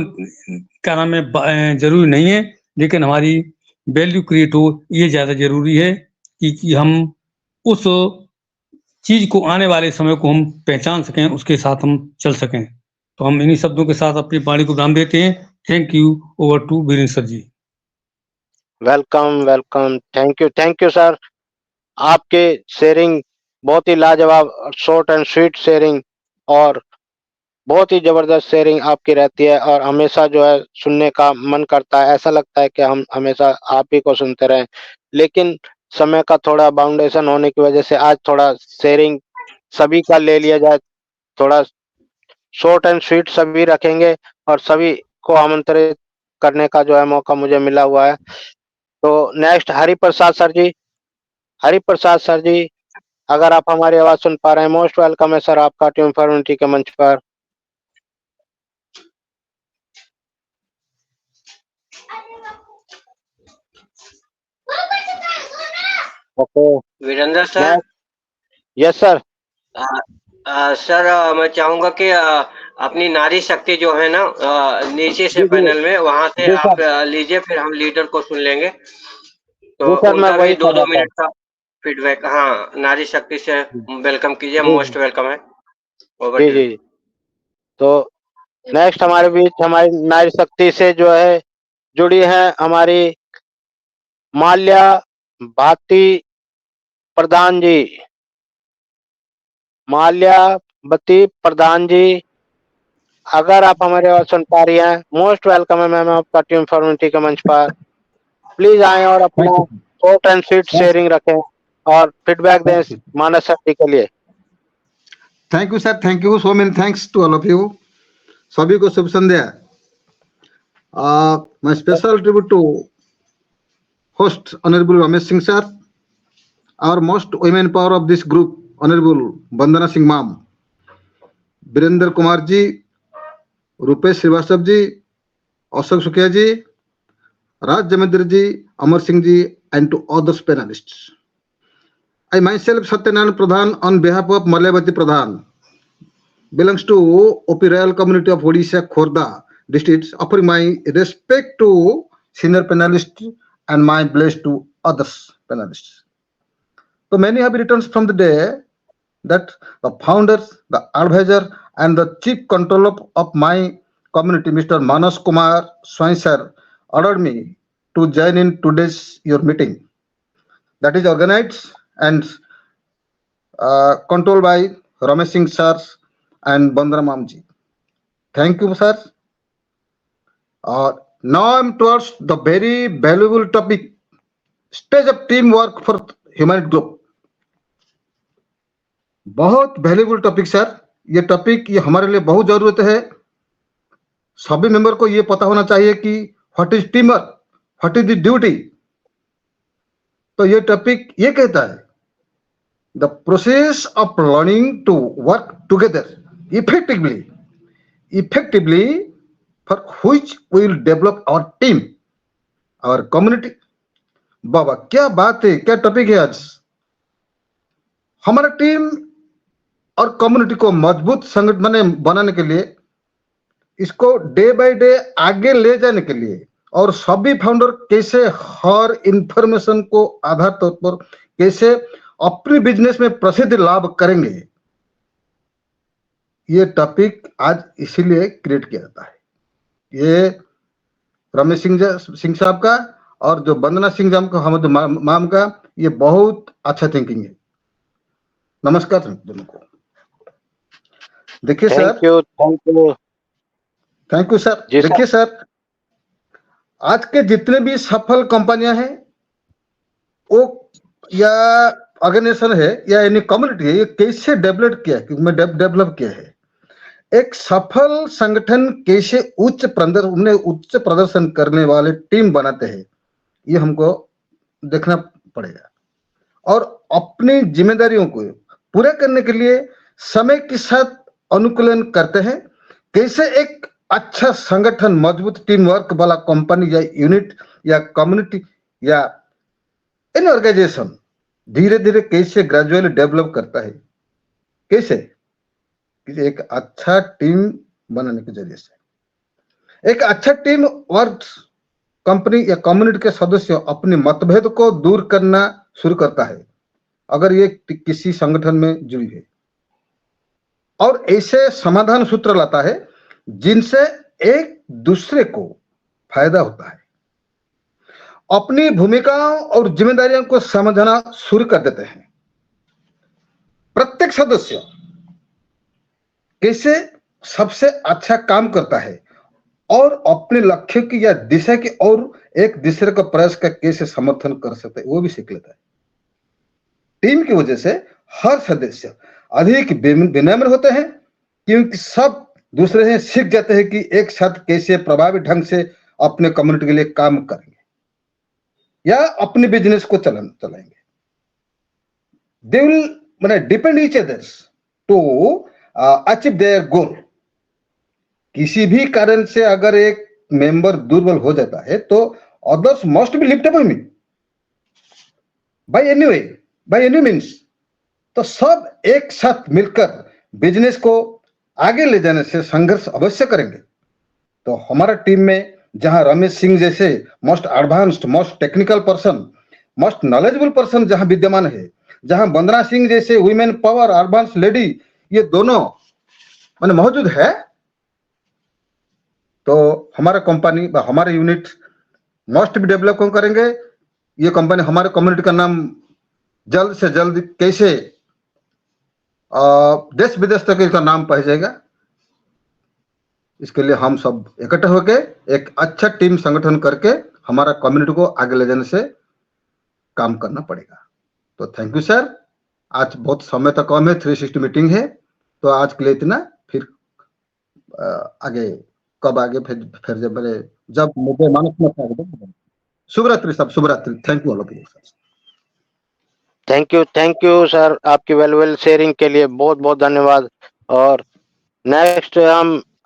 क्या नाम है जरूरी नहीं है, लेकिन हमारी वैल्यू क्रिएट हो, ये ज्यादा जरूरी है कि हम उस चीज को, आने वाले समय को हम पहचान सकें, उसके साथ हम चल सकें। तो हम इन्हीं शब्दों के साथ अपनी वाणी को विराम देते हैं। Thank you. Over to Virendra sir ji. Welcome, thank you sir. आपके शेयरिंग बहुत ही लाजवाब, शॉर्ट एंड स्वीट शेयरिंग, और बहुत ही जबरदस्त शेयरिंग आपकी रहती है, और हमेशा जो है सुनने का मन करता है, ऐसा लगता है कि हम हमेशा आप ही को सुनते रहें। लेकिन समय का थोड़ा बाउंडेशन होने की वजह से आज थोड़ा शेयरिंग सभी का ले लिया जाए, थोड़ा शॉर्ट एंड स्वीट सभी रखेंगे, और सभी को आमंत्रित करने का जो है मौका मुझे मिला हुआ है। तो next Hariprasad sir ji. Hariprasad sir ji, अगर आप हमारी आवाज सुन पा रहे हैं, मोस्ट वेलकम है सर आपका टीम इन्फॉर्मेटिव के मंच पर। Okay Virendra sir. Yes sir. Sir, मैं चाहूंगा कि अपनी नारी शक्ति जो है ना, नीचे से पैनल में वहां से आप लीजिए, फिर हम लीडर को सुन लेंगे। तो सर, मैं उनका भी वही 2-2 मिनट का फीडबैक, हाँ, नारी शक्ति से वेलकम कीजिए, जी, मोस्ट वेलकम है। ओवर जी, टू यू। जी। तो नेक्स्ट हमारे बीच हमारी नारी शक्ति से जो है जुड़ी है हमारी माल्या भाती प्रधान जी। माल्यावती प्रधान जी, अगर आप हमारी आवाज सुन पा रही हैं, मोस्ट वेलकम है मैम आपका टीम फॉर्मिटी के मंच पर। प्लीज आए और अपना शॉर्ट एंड स्वीट शेयरिंग रखें और फीडबैक दें मानस शक्ति के लिए। Thank you sir, thank you, so many thanks to all of you. सभी को शुभ संध्या। My special tribute to host honourable Ramesh Singh sir, our most women power of this group, Honorable Vandana Singh Ma'am, Birender Kumar ji, Rupesh Srivastava ji, Ashok Sukhia ji, Raj Jamendra ji, Amar Singh ji, and to others panelists. I myself, Satyanarayan Pradhan, on behalf of Malyavati Pradhan, belongs to OP Royal Community of Odisha, Khorda district, offering my respect to senior panelists and my bless to others panelists. So many have written from the day that the founders, the advisor, and the chief controller of my community, Mr. Manas Kumar Swain sir, ordered me to join in today's your meeting. That is organized and controlled by Ramesh Singh sir and Bandra Ma'am ji. Thank you, sir. Now I'm towards the very valuable topic, stage of teamwork for humanity group. बहुत valuable topic sir, ये topic ये हमारे लिए बहुत जरूरत है। सभी member को ये पता होना चाहिए कि what is team work, what is the duty. तो ये टॉपिक ये कहता है the process of learning to work together effectively for which we will develop our team, our community. बाबा क्या बात है, क्या टॉपिक है आज। हमारा टीम और कम्युनिटी को मजबूत संगठन बनाने के लिए, इसको डे बाय डे आगे ले जाने के लिए, और सभी फाउंडर कैसे हर इंफॉर्मेशन को आधार तौर पर कैसे अपने बिजनेस में प्रसिद्धि लाभ करेंगे, ये टॉपिक आज इसीलिए क्रिएट किया जाता है। ये रमेश सिंह साहब का और जो वंदना सिंह मैम का ये बहुत अच्छा थिंकिंग है। नमस्कार दोनों को। देखिए सर, थैंक यू सर। देखिए सर, आज के जितने भी सफल कंपनियां हैं वो या ऑर्गेनाइजेशन है या यानी कम्युनिटी है, ये कैसे डेवलप किया है। एक सफल संगठन कैसे उच्च प्रदर्शन करने वाले टीम बनाते हैं, ये हमको देखना पड़ेगा। और अपनी जिम्मेदारियों को पूरा करने के लिए समय के साथ अनुकूलन करते हैं। कैसे एक अच्छा संगठन, मजबूत टीम वर्क वाला कंपनी या यूनिट या कम्युनिटी या इन ऑर्गेनाइजेशन धीरे धीरे कैसे ग्रेजुअली डेवलप करता है, कैसे एक अच्छा टीम बनाने के जरिए से। एक अच्छा टीम वर्क कंपनी या कम्युनिटी के सदस्य अपने मतभेद को दूर करना शुरू करता है अगर ये किसी संगठन में जुड़ी है, और ऐसे समाधान सूत्र लाता है जिनसे एक दूसरे को फायदा होता है। अपनी भूमिकाओं और जिम्मेदारियों को समझना शुरू कर देते हैं। प्रत्येक सदस्य कैसे सबसे अच्छा काम करता है और अपने लक्ष्य की या दिशा की और एक दूसरे का प्रयास का कैसे समर्थन कर सकते हैं, वो भी सीख लेता है। टीम की वजह से हर सदस्य अधिक विनम्र होते हैं, क्योंकि सब दूसरे से सीख जाते हैं कि एक साथ कैसे प्रभावी ढंग से अपने कम्युनिटी के लिए काम करेंगे या अपने बिजनेस को चलाएंगे। They will depend each others to achieve their goal. किसी भी कारण से अगर एक मेंबर दुर्बल हो जाता है तो others must be lift up him by any means. तो सब एक साथ मिलकर बिजनेस को आगे ले जाने से संघर्ष अवश्य करेंगे। तो हमारा टीम में जहां रमेश सिंह जैसे most advanced, most technical person, most knowledgeable person जहां विद्यमान है, जहां वंदना सिंह जैसे वुमेन पावर अर्बन लेडी ये दोनों माने मौजूद है, तो हमारा कंपनी हमारे यूनिट मोस्ट भी डेवलप करेंगे। ये कंपनी हमारे कम्युनिटी का नाम जल्द से जल्द कैसे देश विदेश तक इसका नाम पहुंचेगा, इसके लिए हम सब इकट्ठे होके एक अच्छा टीम संगठन करके हमारा कम्युनिटी को आगे ले जाने से काम करना पड़ेगा। तो थैंक यू सर, आज बहुत समय तक कम है, 360 मीटिंग है, तो आज के लिए इतना। फिर आगे कब आगे फिर जब मुझे मानस में शुभ रात्रि सब, शुभ रात्रि। Thank you all of you sir. Thank you sir, आपकी वैल्यूएबल शेयरिंग के लिए बहुत बहुत धन्यवाद। और नेक्स्ट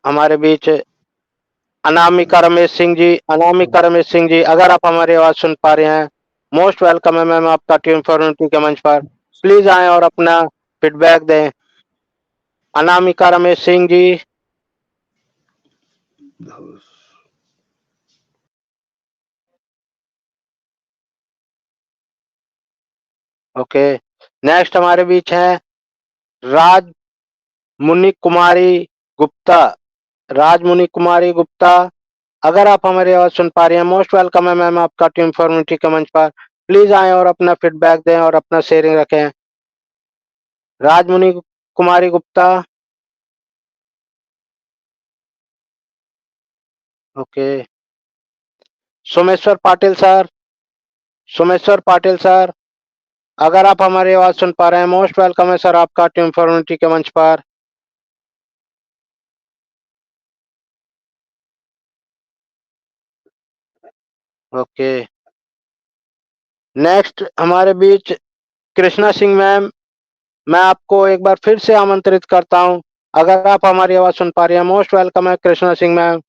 हमारे बीच अनामिका रमेश सिंह जी। अनामिका रमेश सिंह जी, अगर आप हमारी आवाज सुन पा रहे हैं, मोस्ट वेलकम है मैम आपका टीम फॉर्मेटिव के मंच पर। प्लीज आए और अपना फीडबैक दें। अनामिका रमेश सिंह जी। ओके, नेक्स्ट हमारे बीच हैं राजमुनि कुमारी गुप्ता। राजमुनि कुमारी गुप्ता, अगर आप हमारी आवाज सुन पा रही हैं, मोस्ट वेलकम है मैम आपका टीम फॉर्मेटिव के मंच पर। प्लीज आए और अपना फीडबैक दें और अपना शेयरिंग रखें। Rajmuni Kumari Gupta. Okay, Someshwar Patil sir. Someshwar Patil sir, अगर आप हमारी आवाज सुन पा रहे हैं, मोस्ट वेलकम है सर आपका टीम फॉर्मेटिव के मंच पर। ओके, नेक्स्ट हमारे बीच कृष्णा सिंह मैम। मैं आपको एक बार फिर से आमंत्रित करता हूं, अगर आप हमारी आवाज सुन पा रही हैं, मोस्ट वेलकम है कृष्णा सिंह मैम।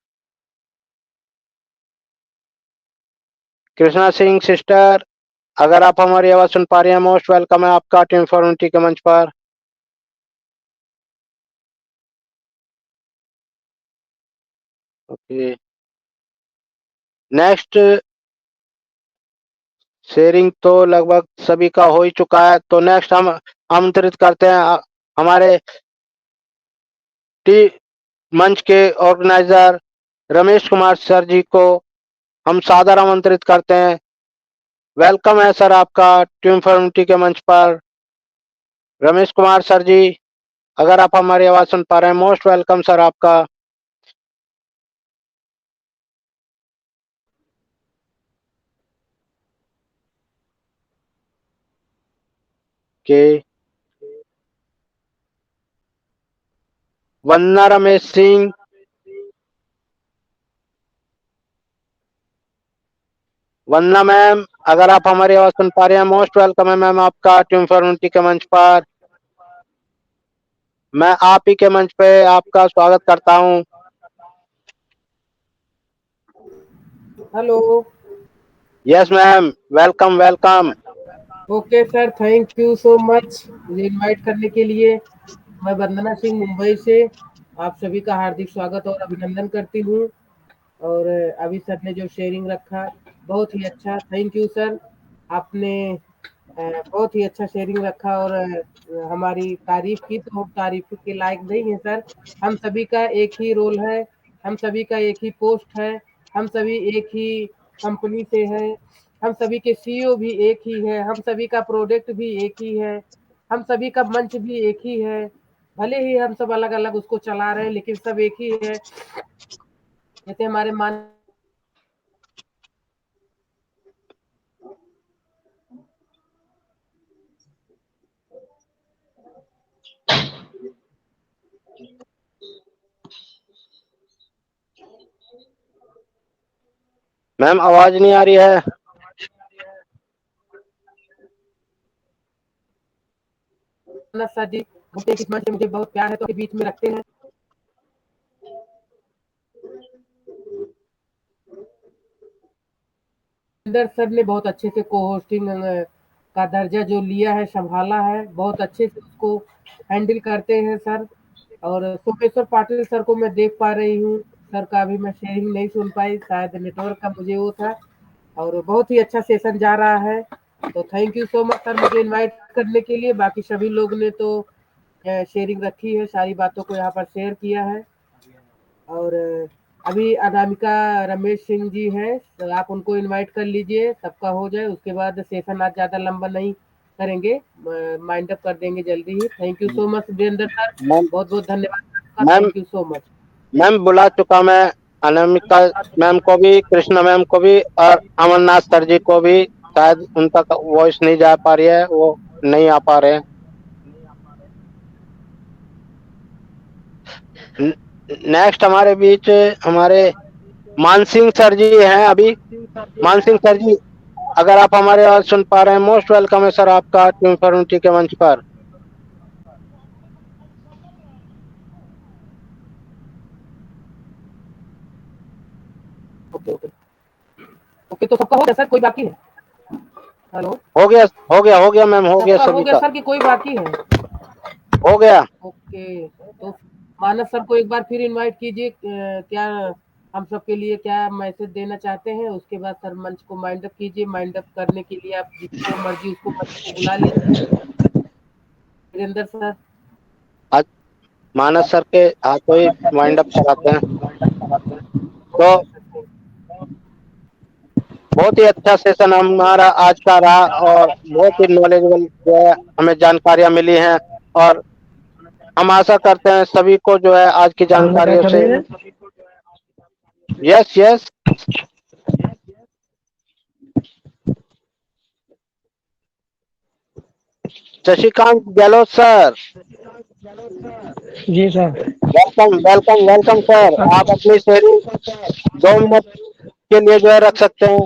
कृष्णा सिंह सिस्टर, अगर आप हमारी आवाज सुन पा रही हैं, मोस्ट वेलकम है आपका टीम फॉर्मेटिव के मंच पर। ओके, नेक्स्ट शेयरिंग तो लगभग सभी का हो ही चुका है, तो नेक्स्ट हम आमंत्रित करते हैं हमारे टी मंच के ऑर्गेनाइजर रमेश कुमार सर जी को। हम सादर आमंत्रित करते हैं। वेलकम है सर आपका टीम फॉर्मेटिव के मंच पर। रमेश कुमार सर जी, अगर आप हमारी आवाज सुन पा रहे हैं, मोस्ट वेलकम सर आपका। के वंदना रमेश सिंह। वंदना मैम, अगर आप हमारी आवाज सुन पा रहे हैं, मोस्ट वेलकम है मैम आपका टीम फॉर्मेटिव के मंच पर। मैं आप ही के मंच पे आपका स्वागत करता हूं। Hello. Yes ma'am, welcome welcome. Okay sir, thank you so much मुझे इनवाइट करने के लिए। मैं वंदना सिंह मुंबई से आप सभी का हार्दिक स्वागत और अभिनंदन करती हूँ। और अभी सर ने जो शेयरिंग रखा बहुत ही अच्छा, थैंक यू सर। आपने बहुत ही अच्छा शेयरिंग रखा और हमारी तारीफ की, तो हम तारीफ के लायक नहीं है सर। हम सभी का एक ही रोल है, हम सभी का एक ही पोस्ट है, हम सभी एक ही कंपनी से हैं, हम सभी के सीईओ भी एक ही है, हम सभी का प्रोडक्ट भी एक ही है, हम सभी का मंच भी एक ही है। भले ही हम सब अलग अलग उसको चला रहे हैं, लेकिन सब एक ही है। जैसे हमारे मान मैम आवाज नहीं आ रही है। सर जी बोलते कि मंच से मुझे बहुत प्यार है, तो के बीच में रखते हैं। सर ने बहुत अच्छे से को होस्टिंग का दर्जा जो लिया है, संभाला है, बहुत अच्छे से उसको हैंडल करते हैं सर। और सोमेश्वर पाटिल सर को मैं देख पा रही हूँ, सर का अभी मैं शेयरिंग नहीं सुन पाई, शायद नेटवर्क का मुझे वो था। और बहुत ही अच्छा सेशन जा रहा है तो thank you so much sir मुझे इनवाइट करने के लिए। बाकी सभी लोग ने तो शेयरिंग रखी है, सारी बातों को यहाँ पर शेयर किया है। और अभी अनामिका रमेश सिंह जी हैं, तो आप उनको इनवाइट कर लीजिए, सबका हो जाए। उसके बाद सेशन आज ज़्यादा लंबा नहीं करेंगे, माइंड अप कर देंगे जल्दी ही। Thank you so much Virendra sir, ma'am बहुत बहुत धन्यवाद। Ma'am thank you so much. Ma'am बुला चुका मैं अनामिका मैम को भी, कृष्णा मैम को भी और अमरनाथ सर जी को भी। शायद उनका वॉइस नहीं जा पा रही है, वो नहीं आ पा रहे हैं। नेक्स्ट हमारे बीच हमारे मानसिंह सर जी हैं अभी। मानसिंह सर जी, अगर आप हमारे आवाज सुन पा रहे हैं, मोस्ट वेलकम है सर आपका टीम फॉर्मटी के मंच पर। ओके ओके ओके, तो सबका हो गया सर, कोई बाकी है? हेलो, हो गया मैम, हो गया सबका हो सभी गया का, सर कि कोई बाकी है? हो गया। ओके, तो मानस सर को एक बार फिर इनवाइट कीजिए। क्या हम सब के लिए क्या मैसेज देना चाहते हैं? उसके बाद सर मंच को माइंड अप कीजिए। माइंड अप करने के लिए आप जिसको मर्जी उसको मंच को बुला लीजिए। वीरेंद्र सर, आज मानस सर के हाथों ही वाइंड अप कराते हैं। तो ओके सर, बहुत ही अच्छा सेशन हमारा आज का रहा और बहुत ही नॉलेजेबल जो है हमें जानकारियां मिली हैं। और हम आशा करते हैं सभी को जो है आज की जानकारियों से। Yes yes, Shashikant Gehlot sir, जी sir. Welcome welcome welcome sir. आप अपनी शेयरिंग 2 मिनट के लिए जो है रख सकते हैं,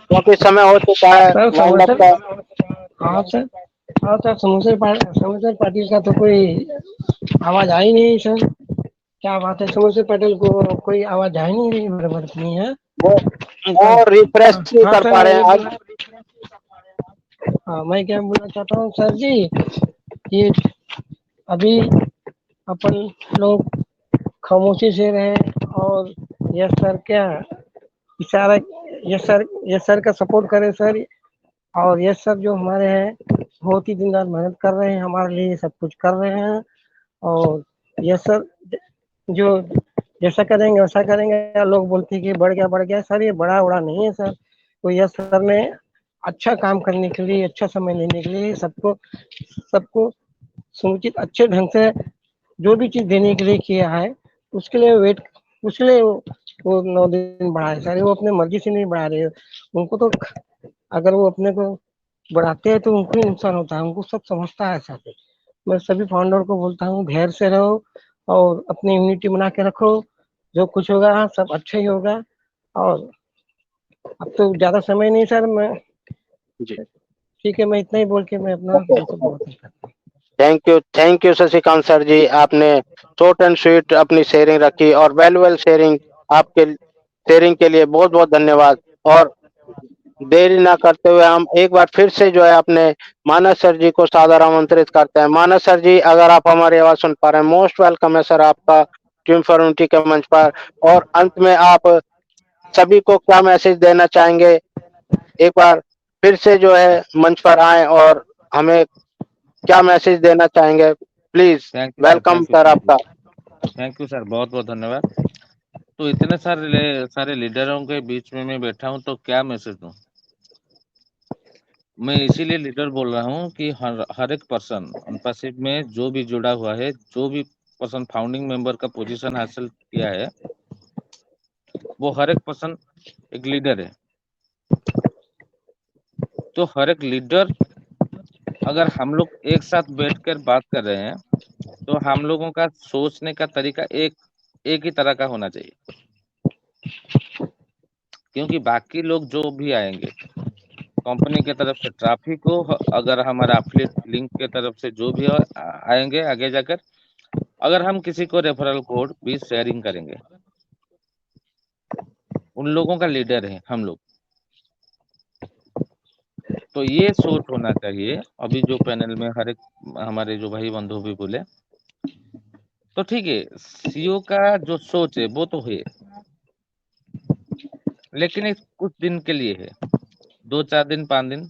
क्योंकि समय हो चुका है सर वाइंड अप समोसा, का। हाँ सर, हाँ सर, समोसा पाटिल का तो कोई आवाज आई नहीं सर। क्या बात है, समोसा पाटिल को कोई आवाज आई नहीं रही, बराबर नहीं है वो सर। रिफ्रेश नहीं हाँ कर सर, पा मैं रहे हैं ये आज। बोला, हाँ मैं क्या बोलना चाहता हूँ सर जी, ये अभी अपन लोग खामोशी से रहे और यस सर क्या इशारा, यस सर का सपोर्ट करें सर। और यस सर जो हमारे हैं बहुत ही दिन रात मेहनत कर रहे हैं, हमारे लिए सब कुछ कर रहे हैं। और यस सर जो जैसा करेंगे वैसा करेंगे। लोग बोलते हैं कि बढ़ गया सर, ये बड़ा बड़ा नहीं है सर। तो यस सर ने अच्छा काम करने के लिए, अच्छा समय लेने के लिए सबको सबको समुचित अच्छे ढंग से जो भी चीज देने के लिए किया है, उसके लिए उसके लिए वो 9 दिन बढ़ाए सर। वो अपने मर्जी से नहीं बढ़ा रहे, उनको तो अगर वो अपने को बढ़ाते हैं तो उनको ही नुकसान होता है, उनको सब समझता है सर। मैं सभी फाउंडर को बोलता हूँ धैर्य से रहो और अपनी इम्यूनिटी बना के रखो, जो कुछ होगा सब अच्छा ही होगा। और अब तो ज्यादा समय नहीं सर, मैं जी, ठीक है, मैं इतना ही बोल के मैं अपना बहुत करता हूँ। Thank you Shashikant sir ji, आपने शॉर्ट एंड स्वीट अपनी शेयरिंग रखी और वैल्यूएबल शेयरिंग। आपके शेयरिंग के लिए बहुत बहुत धन्यवाद। और देरी ना करते हुए हम एक बार फिर से जो है अपने मानस सर जी को सादर आमंत्रित करते हैं। मानस सर जी, अगर आप हमारी आवाज सुन पा रहे हैं, मोस्ट वेलकम है सर आपका टीम फॉर्मटी के मंच पर। और अंत में आप सभी को क्या मैसेज देना चाहेंगे? एक बार फिर से जो है मंच पर आए और हमें क्या मैसेज देना चाहेंगे? Please, thank you sir, welcome sir आपका। थैंक यू सर, बहुत बहुत धन्यवाद। तो इतने सारे लीडरों के बीच में मैं बैठा हूँ तो क्या मैसेज दूं? मैं इसीलिए लीडर बोल रहा हूँ कि हर एक पर्सन अनपासिव में जो भी जुड़ा हुआ है, जो भी पर्सन फाउंडिंग मेंबर का पोजीशन हासिल किया है, वो हर एक पर्सन एक लीडर है। तो हर एक लीडर, अगर हम लोग एक साथ बैठकर बात कर रहे हैं तो हम लोगों का सोचने का तरीका एक ही तरह का होना चाहिए। क्योंकि बाकी लोग जो भी आएंगे कंपनी के तरफ से, ट्रैफिक हो, अगर हमारा एफिलिएट लिंक के तरफ से जो भी आएंगे आगे जाकर, अगर हम किसी को रेफरल कोड भी शेयरिंग करेंगे, उन लोगों का लीडर है हम लोग। तो ये सोच होना चाहिए। अभी जो पैनल में हर एक हमारे जो भाई बंधु भी बोले, तो ठीक है, सीईओ का जो सोच है वो तो है, लेकिन एक कुछ दिन के लिए है, 2-4 दिन 5 दिन,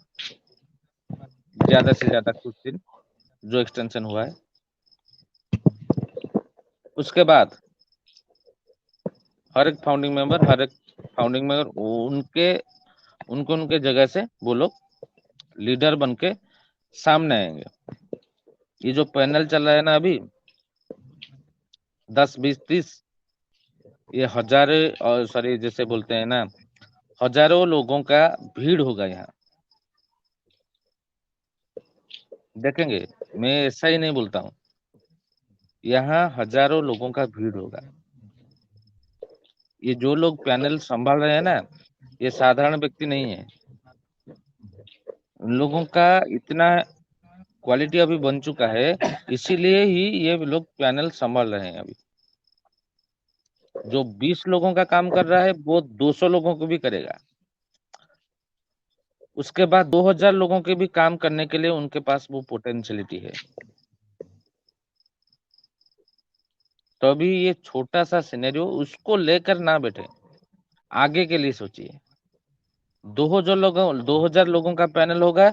ज्यादा से ज्यादा कुछ दिन जो एक्सटेंशन हुआ है। उसके बाद हर एक फाउंडिंग मेंबर उनके जगह से वो लोग लीडर बन के सामने आएंगे। ये जो पैनल चल रहा है ना अभी 10, 20, 30, ये जैसे बोलते हैं ना, हजारों लोगों का भीड़ होगा यहाँ। देखेंगे, मैं ऐसा ही नहीं बोलता हूँ, यहाँ हजारों लोगों का भीड़ होगा। ये जो लोग पैनल संभाल रहे हैं ना, ये साधारण व्यक्ति नहीं है। उन लोगों का इतना क्वालिटी अभी बन चुका है, इसीलिए ही ये लोग पैनल संभाल रहे हैं। अभी जो 20 लोगों का काम कर रहा है वो 200 लोगों को भी करेगा। उसके बाद 2000 लोगों के भी काम करने के लिए उनके पास वो पोटेंशियलिटी है। तो अभी ये छोटा सा सिनेरियो उसको लेकर ना बैठे, आगे के लिए सोचिए। 2000 लोगों का पैनल होगा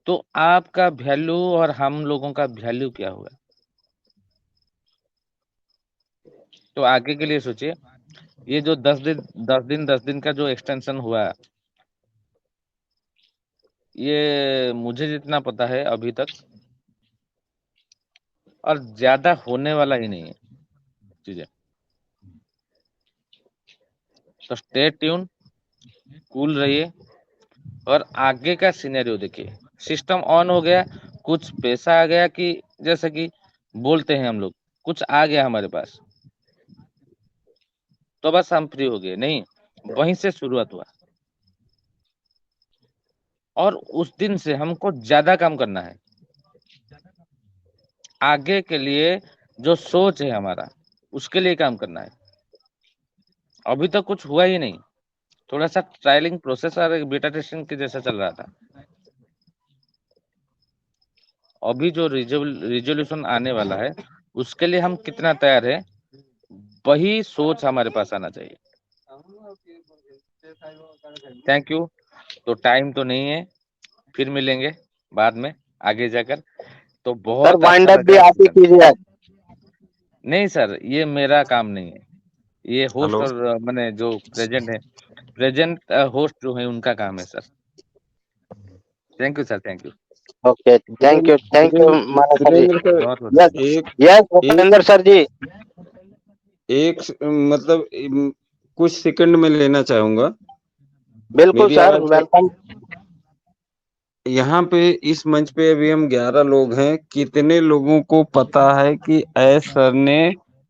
तो आपका वैल्यू और हम लोगों का वैल्यू क्या होगा। तो आगे के लिए सोचिए। ये जो 10 दिन का जो एक्सटेंशन हुआ, ये मुझे जितना पता है अभी तक, और ज्यादा होने वाला ही नहीं है चीजें। तो स्टे ट्यून, कूल रहिए और आगे का सिनेरियो देखिए। सिस्टम ऑन हो गया, कुछ पैसा आ गया, कि जैसे कि बोलते हैं हम लोग, कुछ आ गया हमारे पास तो बस हम फ्री हो गए, नहीं, वहीं से शुरुआत हुआ। और उस दिन से हमको ज्यादा काम करना है। आगे के लिए जो सोच है हमारा, उसके लिए काम करना है। अभी तक कुछ हुआ ही नहीं, थोड़ा सा ट्रायलिंग प्रोसेस और बीटा टेस्टिंग के जैसा चल रहा था। अभी जो रिजोल्यूशन आने वाला है उसके लिए हम कितना तैयार है, वही सोच हमारे पास आना चाहिए। Thank you. तो टाइम तो नहीं है, फिर मिलेंगे बाद में आगे जाकर। तो सर बहुत वाइंड अच्छा अप भी लगा। आप ही कीजिए। नहीं सर, ये मेरा काम नहीं है, ये होस्ट हेलो। और मैंने जो प्रेजेंट होस्ट जो है उनका काम है sir. Thank you sir, thank you. Okay, thank you माना सर जी। सुरेंद्र सर, बहुत बहुत यस एक यस एक भूपेंद्र सर जी। मतलब कुछ सेकंड में लेना चाहूंगा। बिल्कुल मेरी सर, आवाज वेलकम। यहाँ पे इस मंच पे अभी हम 11 लोग हैं। कितने लोगों को पता है कि एस सर ने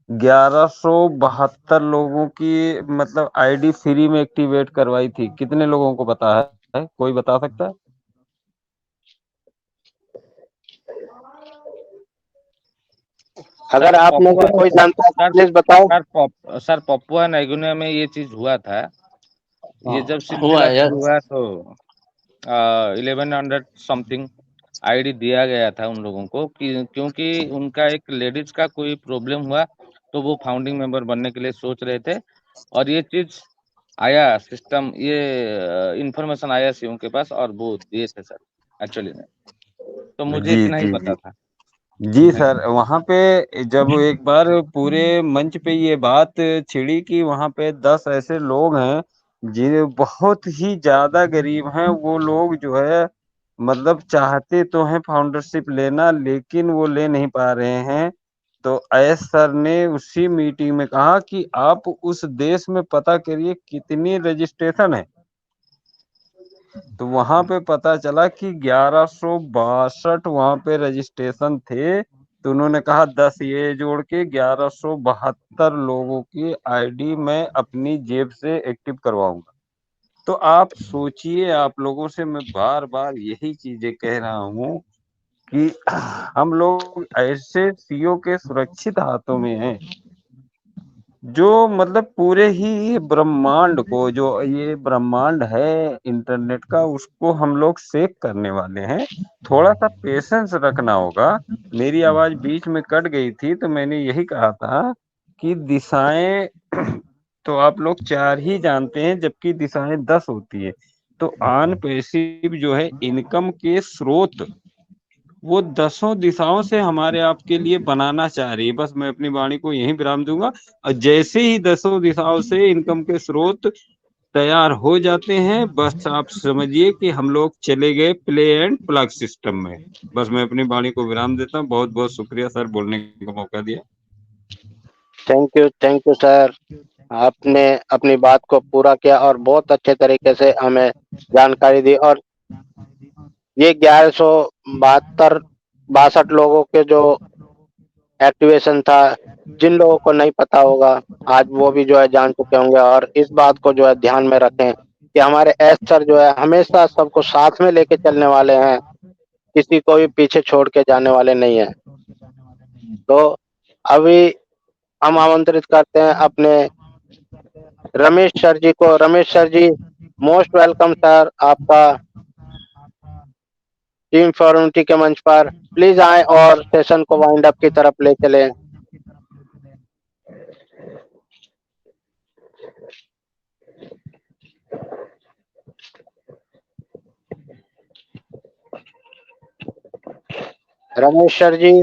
1172 लोगों की मतलब आईडी फ्री में एक्टिवेट करवाई थी? कितने लोगों को पता है? कोई बता सकता है? अगर आप में से कोई जानता है तो प्लीज बताओ। सर पपुआ नैगुनिया में ये चीज हुआ था। ये जब हुआ सिलसिला है शुरू यस। हुआ तो 1100 समथिंग आईडी दिया गया था उन लोगों को, क्योंकि उनका एक लेडीज का कोई प्रॉब्लम हुआ तो वो फाउंडिंग मेंबर बनने के लिए सोच रहे थे। और ये चीज आया सिस्टम, ये इंफॉर्मेशन आया सीओ के पास और वो दिए थे सर एक्चुअली में। तो मुझे जी इतना ही जी पता जी था। जी थैंक सर, वहां पे जब एक बार पूरे मंच पे ये बात छिड़ी कि वहां पे 10 ऐसे लोग हैं जिन्हें बहुत ही ज्यादा गरीब हैं, वो लोग जो है मतलब चाहते तो हैं फाउंडरशिप लेना लेकिन वो ले नहीं पा रहे हैं। तो एस सर ने उसी मीटिंग में कहा कि आप उस देश में पता करिए कितनी रजिस्ट्रेशन है। तो वहां पे पता चला कि 1162 वहां पे रजिस्ट्रेशन थे। तो उन्होंने कहा 10 ये जोड़ के 1172 लोगों की आईडी मैं अपनी जेब से एक्टिव करवाऊंगा। तो आप सोचिए, आप लोगों से मैं बार बार यही चीजें कह रहा हूँ कि हम लोग ऐसे सीओ के सुरक्षित हाथों में हैं जो मतलब पूरे ही ब्रह्मांड को, जो ये ब्रह्मांड है इंटरनेट का, उसको हम लोग सेक करने वाले हैं। थोड़ा सा पेशेंस रखना होगा। मेरी आवाज बीच में कट गई थी तो मैंने यही कहा था कि दिशाएं तो आप लोग 4 ही जानते हैं जबकि दिशाएं 10 होती है। तो ऑन पैसिव जो है इनकम के स्रोत वो दसों दिशाओं से हमारे आपके लिए बनाना चाह रही है। बस मैं अपनी वाणी को यहीं विराम दूंगा। और जैसे ही दसों दिशाओं से इनकम के स्रोत तैयार हो जाते हैं, बस आप समझिए कि हम लोग चले गए प्ले एंड प्लग सिस्टम में। बस मैं अपनी वाणी को विराम देता हूँ। बहुत बहुत शुक्रिया सर, बोलने का मौका दिया। थैंक यू सर, आपने अपनी बात को पूरा किया और बहुत अच्छे तरीके से हमें जानकारी दी। और ये 1162 लोगों के जो एक्टिवेशन था, जिन लोगों को नहीं पता होगा आज वो भी जो है जान चुके होंगे। और इस बात को जो है ध्यान में रखें कि हमारे एस सर जो है हमेशा सबको साथ में लेके चलने वाले हैं, किसी को भी पीछे छोड़ के जाने वाले नहीं है। तो अभी हम आमंत्रित करते हैं अपने रमेश सर जी को। Ramesh sir ji, most welcome sir, आपका टीम फॉर यूनिटी के मंच पर। प्लीज आए और सेशन को वाइंड अप की तरफ ले चलें। रमेश सर जी,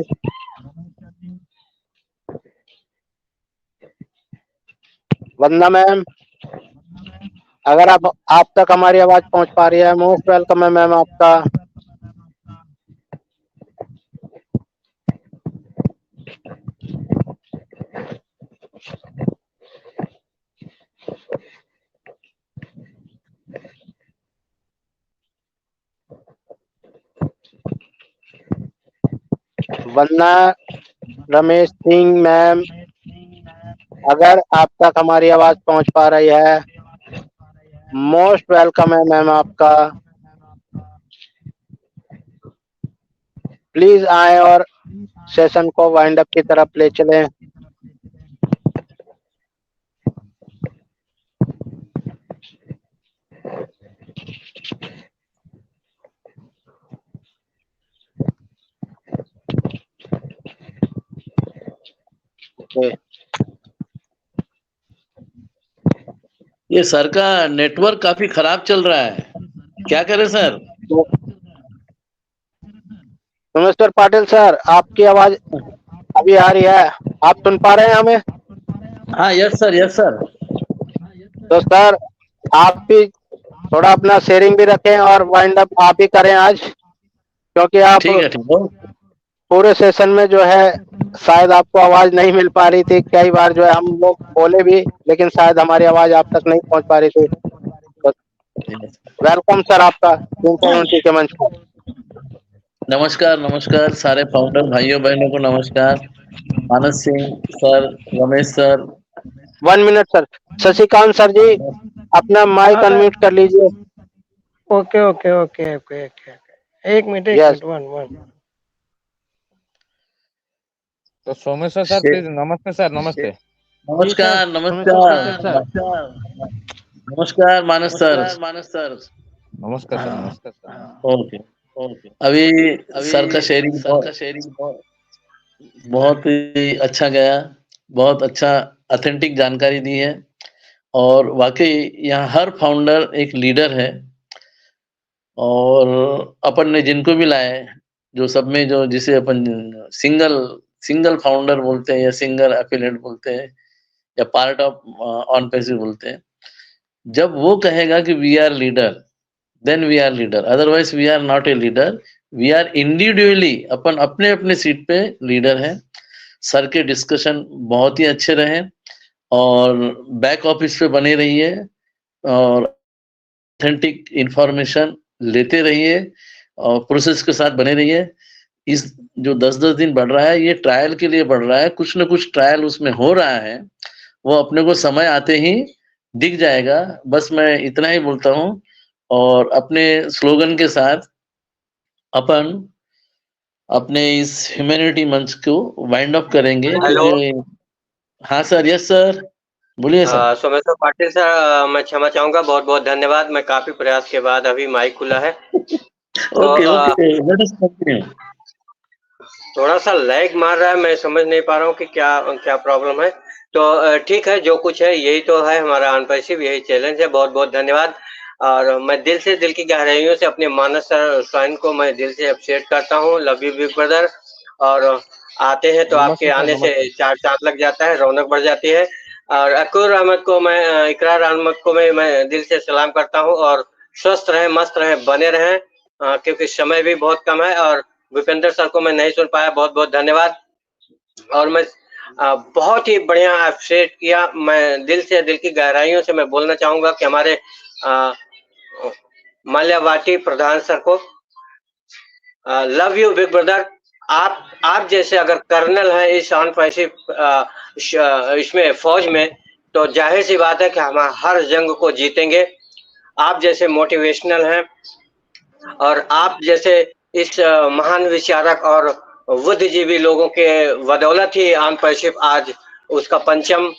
वंदना मैम, अगर आप तक हमारी आवाज पहुंच पा रही है, मोस्ट वेलकम है मैम आपका। वंदना रमेश सिंह मैम, अगर आप तक हमारी आवाज पहुंच पा रही है, मोस्ट वेलकम है मैम आपका। प्लीज आए और सेशन को वाइंड अप की तरफ ले चलें। ये सर का नेटवर्क काफी खराब चल रहा है, क्या करें सर? नमस्कार पाटिल सर, आपकी आवाज अभी आ रही है, आप सुन पा रहे हैं हमें? हाँ यस सर। तो सर आप भी थोड़ा अपना शेयरिंग भी रखें और वाइंड अप आप ही करें आज, क्योंकि आप ठीक है। पूरे सेशन में जो है शायद आपको आवाज नहीं मिल पा रही थी। कई बार जो है हम लोग बोले भी, लेकिन शायद हमारी आवाज आप तक नहीं पहुंच पा रही थी। तो वेलकम सर आपका यूनिटी के मंच पर। नमस्कार सारे फाउंडर भाइयों बहनों को नमस्कार। Manas Singh sir, Ramesh sir. 1 minute sir. Shashikant sir ji, अपना माइक अनम्यूट कर लीजिए। ओके। एक मिनट वन। तो सोमेश्वर सर प्लीज। नमस्ते सर। नमस्ते। नमस्कार मानस सर। नमस्कार सर। ओके। अभी सर का शेयरिंग बहुत ही अच्छा गया, बहुत अच्छा ऑथेंटिक जानकारी दी है। और वाकई यहाँ हर फाउंडर एक लीडर है। और अपन ने जिनको भी लाए, जो सब में जो जिसे अपन सिंगल फाउंडर बोलते हैं या सिंगल एफिलिएट बोलते हैं या पार्ट ऑफ ऑन पैसिव बोलते हैं, जब वो कहेगा कि we are leader, then we are leader, otherwise we are not a leader. We are individually, अपन अपने अपने सीट पे लीडर हैं। सर के डिस्कशन बहुत ही अच्छे रहे और बैक ऑफिस पे बने रहिए और ऑथेंटिक इंफॉर्मेशन लेते रहिए और प्रोसेस के साथ बने रहिए। इस जो 10-10 दिन बढ़ रहा है, ये ट्रायल के लिए बढ़ रहा है। कुछ ना कुछ ट्रायल उसमें हो रहा है, वो अपने को समय आते ही दिख जाएगा। बस मैं इतना ही बोलता हूँ और अपने स्लोगन के साथ अपन अपने इस ह्यूमैनिटी मंच को वाइंड अप करेंगे। हाँ सर, यस सर, बोलिए सर। सोमेश्वर पाटिल सर, मैं क्षमा चाहूंगा, बहुत बहुत धन्यवाद। मैं काफी प्रयास के बाद अभी माइक खुला है। ओके। थोड़ा सा लैग मार रहा है, मैं समझ नहीं पा रहा हूँ कि क्या प्रॉब्लम है। तो ठीक है, जो कुछ है यही तो है हमारा ऑन पैसिव, यही चैलेंज है। बहुत बहुत धन्यवाद। और मैं दिल से, दिल की गहराइयों से अपने मानस स्वाइन को मैं दिल से अप्रिशिएट करता हूँ। Love you big brother. और आते हैं तो आपके नमस्ते सर, आने से नमस्ते। चार चांद लग जाता है, रौनक बढ़ जाती है। और अकूर अहमद को मैं, इकरार अहमद को मैं दिल से सलाम करता हूँ, और स्वस्थ रहें, मस्त रहें, बने रहें, क्योंकि समय भी बहुत कम है। और भूपेंद्र सर को मैं नहीं सुन पाया, बहुत बहुत धन्यवाद। और मैं बहुत ही बढ़िया अप्रिशिएट किया। मैं दिल से, दिल की गहराइयों से मैं बोलना चाहूंगा कि हमारे माल्यावाटी प्रधान सर को लव यू बिग ब्रदर। आप जैसे अगर कर्नल है इस ऑन पैसिव इसमें फौज में, तो जाहिर सी बात है कि हम हर जंग को जीतेंगे। आप जैसे मोटिवेशनल हैं, और आप जैसे इस महान विचारक और बुद्धिजीवी लोगों के बदौलत ही ऑन पैसिव आज उसका पंचम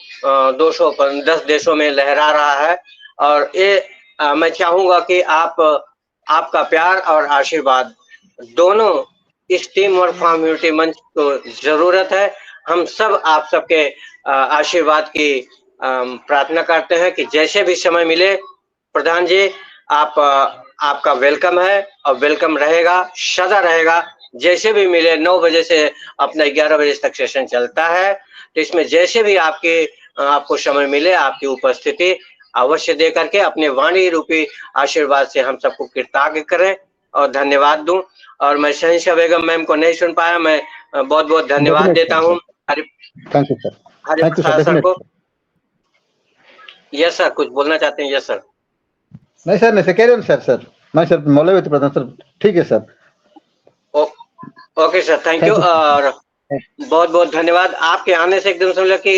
210 देशों में लहरा रहा है। और ये मैं चाहूंगा कि आपका प्यार और आशीर्वाद दोनों इस टीम वर्क कम्युनिटी मंच को जरूरत है। हम सब आप सबके आशीर्वाद की प्रार्थना करते हैं कि जैसे भी समय मिले, प्रधान जी आपका वेलकम है और वेलकम रहेगा, सदा रहेगा। जैसे भी मिले, 9 बजे से अपना 11 बजे तक सेशन चलता है, तो इसमें जैसे भी आपको समय मिले, आपकी उपस्थिति अवश्य दे करके अपने वाणी रूपी आशीर्वाद से हम सबको कृतज्ञ करें और धन्यवाद दूं। और मैं शहंशाह बेगम मैम को नहीं सुन पाया, मैं बहुत बहुत धन्यवाद देता हूँ thank you sir, Hariprasad sir को। यस सर, कुछ बोलना चाहते हैं? Yes sir. नहीं सर, नहीं कैरी ऑन सर नहीं सर, मौलवी प्रधान सर, ठीक है sir. Okay sir, thank you. और बहुत बहुत धन्यवाद। आपके आने से एकदम समझ लो कि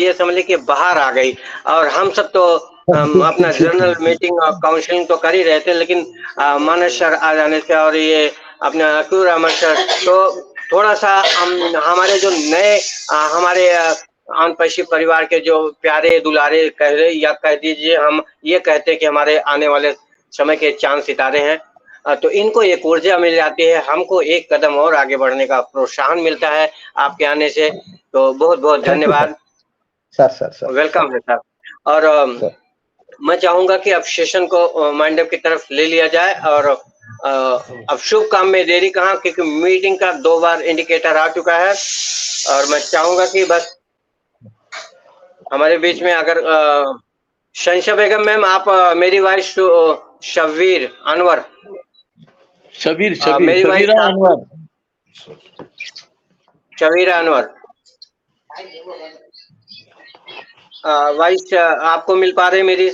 ये समझ लो कि बाहर आ गई। और हम सब तो अपना जनरल मीटिंग और काउंसलिंग तो कर ही रहे थे, लेकिन मानस सर आ जाने से और ये अपने अकूर अहमद सर, तो थोड़ा सा हमारे जो नए हमारे ऑन पैसिव परिवार के जो प्यारे दुलारे कह रहे, या कह दीजिए हम ये कहते हैं कि हमारे आने वाले समय के चांद सितारे हैं, तो इनको एक ऊर्जा मिल जाती है, हमको एक कदम और आगे बढ़ने का प्रोत्साहन मिलता है आपके आने से। तो बहुत बहुत धन्यवाद सर। वेलकम है सर। और मैं चाहूंगा कि अब सेशन को माइंड अप की तरफ ले लिया जाए। और अब शुभ काम में देरी कहाँ, क्योंकि मीटिंग का 2 बार इंडिकेटर आ चुका है। और मैं चाहूंगा कि बस हमारे बीच में अगर शहंशाह बेगम मैम, आप मेरी वाइस शब्बीर अनवर, मेरी वाइस शबीर अनवर वाइस आपको मिल पा रहे मेरी?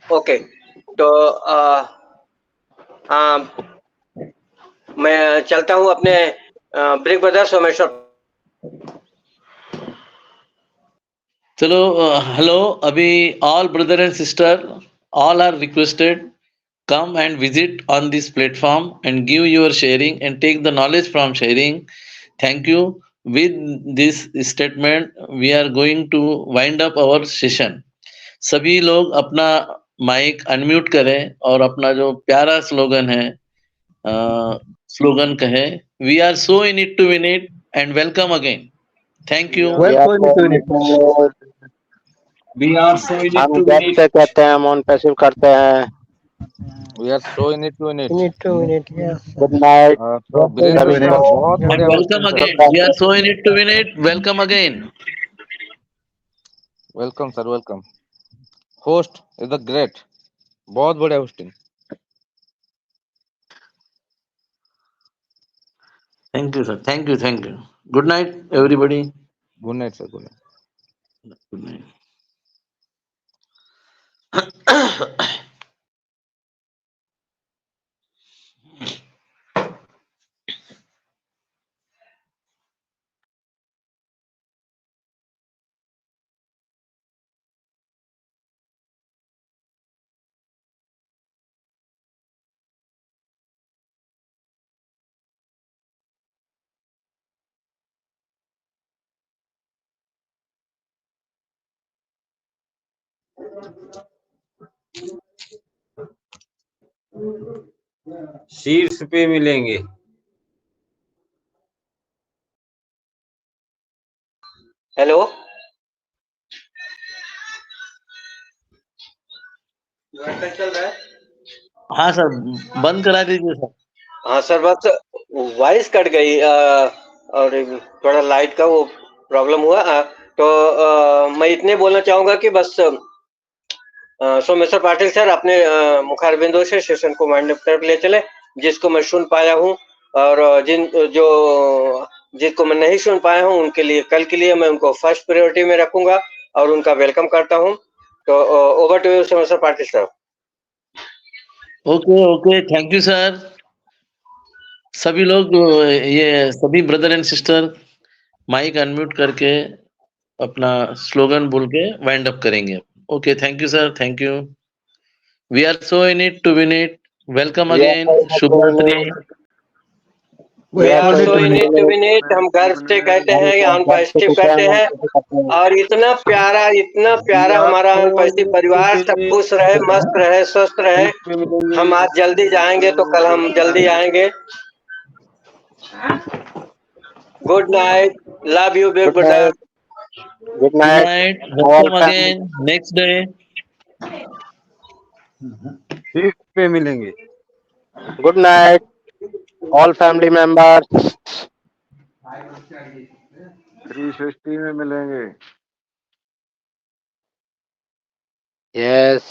ओके, तो मैं चलता हूँ अपने ब्रेक ब्रदर सोमेश्वर। चलो, हेलो, अभी all brother and sister, all are requested, come and visit on this platform and give your sharing and take the knowledge from sharing. Thank you. With this statement, we are going to wind up our session. सभी लोग अपना mic unmute करें और अपना जो प्यारा slogan है slogan कहे, we are so in it to win it and welcome again. Thank you. We are so in it to win it. से कहते हैं, हम ऑन पैसिव करते हैं। We are so in it to win it. Yes. Good night. Virendra sir बहुत And बढ़िया welcome hosting again. Sir. We are so in it to win it. Welcome again. Welcome sir, welcome. Host is the great, बहुत बढ़िया hosting. Thank you, sir. Thank you. Thank you. Good night, everybody. Good night sir, good night. Good night. शीर्ष पे मिलेंगे। Hello. चल रहा है। हाँ sir, बंद करा दीजिए सर। हाँ सर, बस वॉइस कट गई और थोड़ा लाइट का वो प्रॉब्लम हुआ। तो मैं इतने बोलना चाहूंगा कि बस सोमेश्वर पाटिल सर अपने मुखारबिंदों से सेशन को माइंड तरफ ले चले, जिसको मैं सुन पाया हूँ, और जिसको मैं नहीं सुन पाया हूँ उनके लिए कल के लिए मैं उनको फर्स्ट प्रायोरिटी में रखूंगा और उनका वेलकम करता हूँ। तो over to you Someshwar Patil sir. Okay okay, thank you sir. सभी लोग, ये सभी brother and sister mic unmute करके अपना स्लोगन बोल के वाइंड अप करेंगे। Okay, thank you sir, thank you. We are so in it to win it. Welcome again, शुभ रात्रि। We are so in it to win it, हम गर्व से कहते हैं, हम पॉजिटिव कहते हैं। और इतना प्यारा हमारा पैसे परिवार सब खुश रहे, मस्त रहे, स्वस्थ रहे। हम आज जल्दी जाएंगे तो कल हम जल्दी आएंगे। Good night, love you big brother. Good Good night night. All Welcome again next day. ठीक पे मिलेंगे। Good night all family members. 360 में मिलेंगे। यस।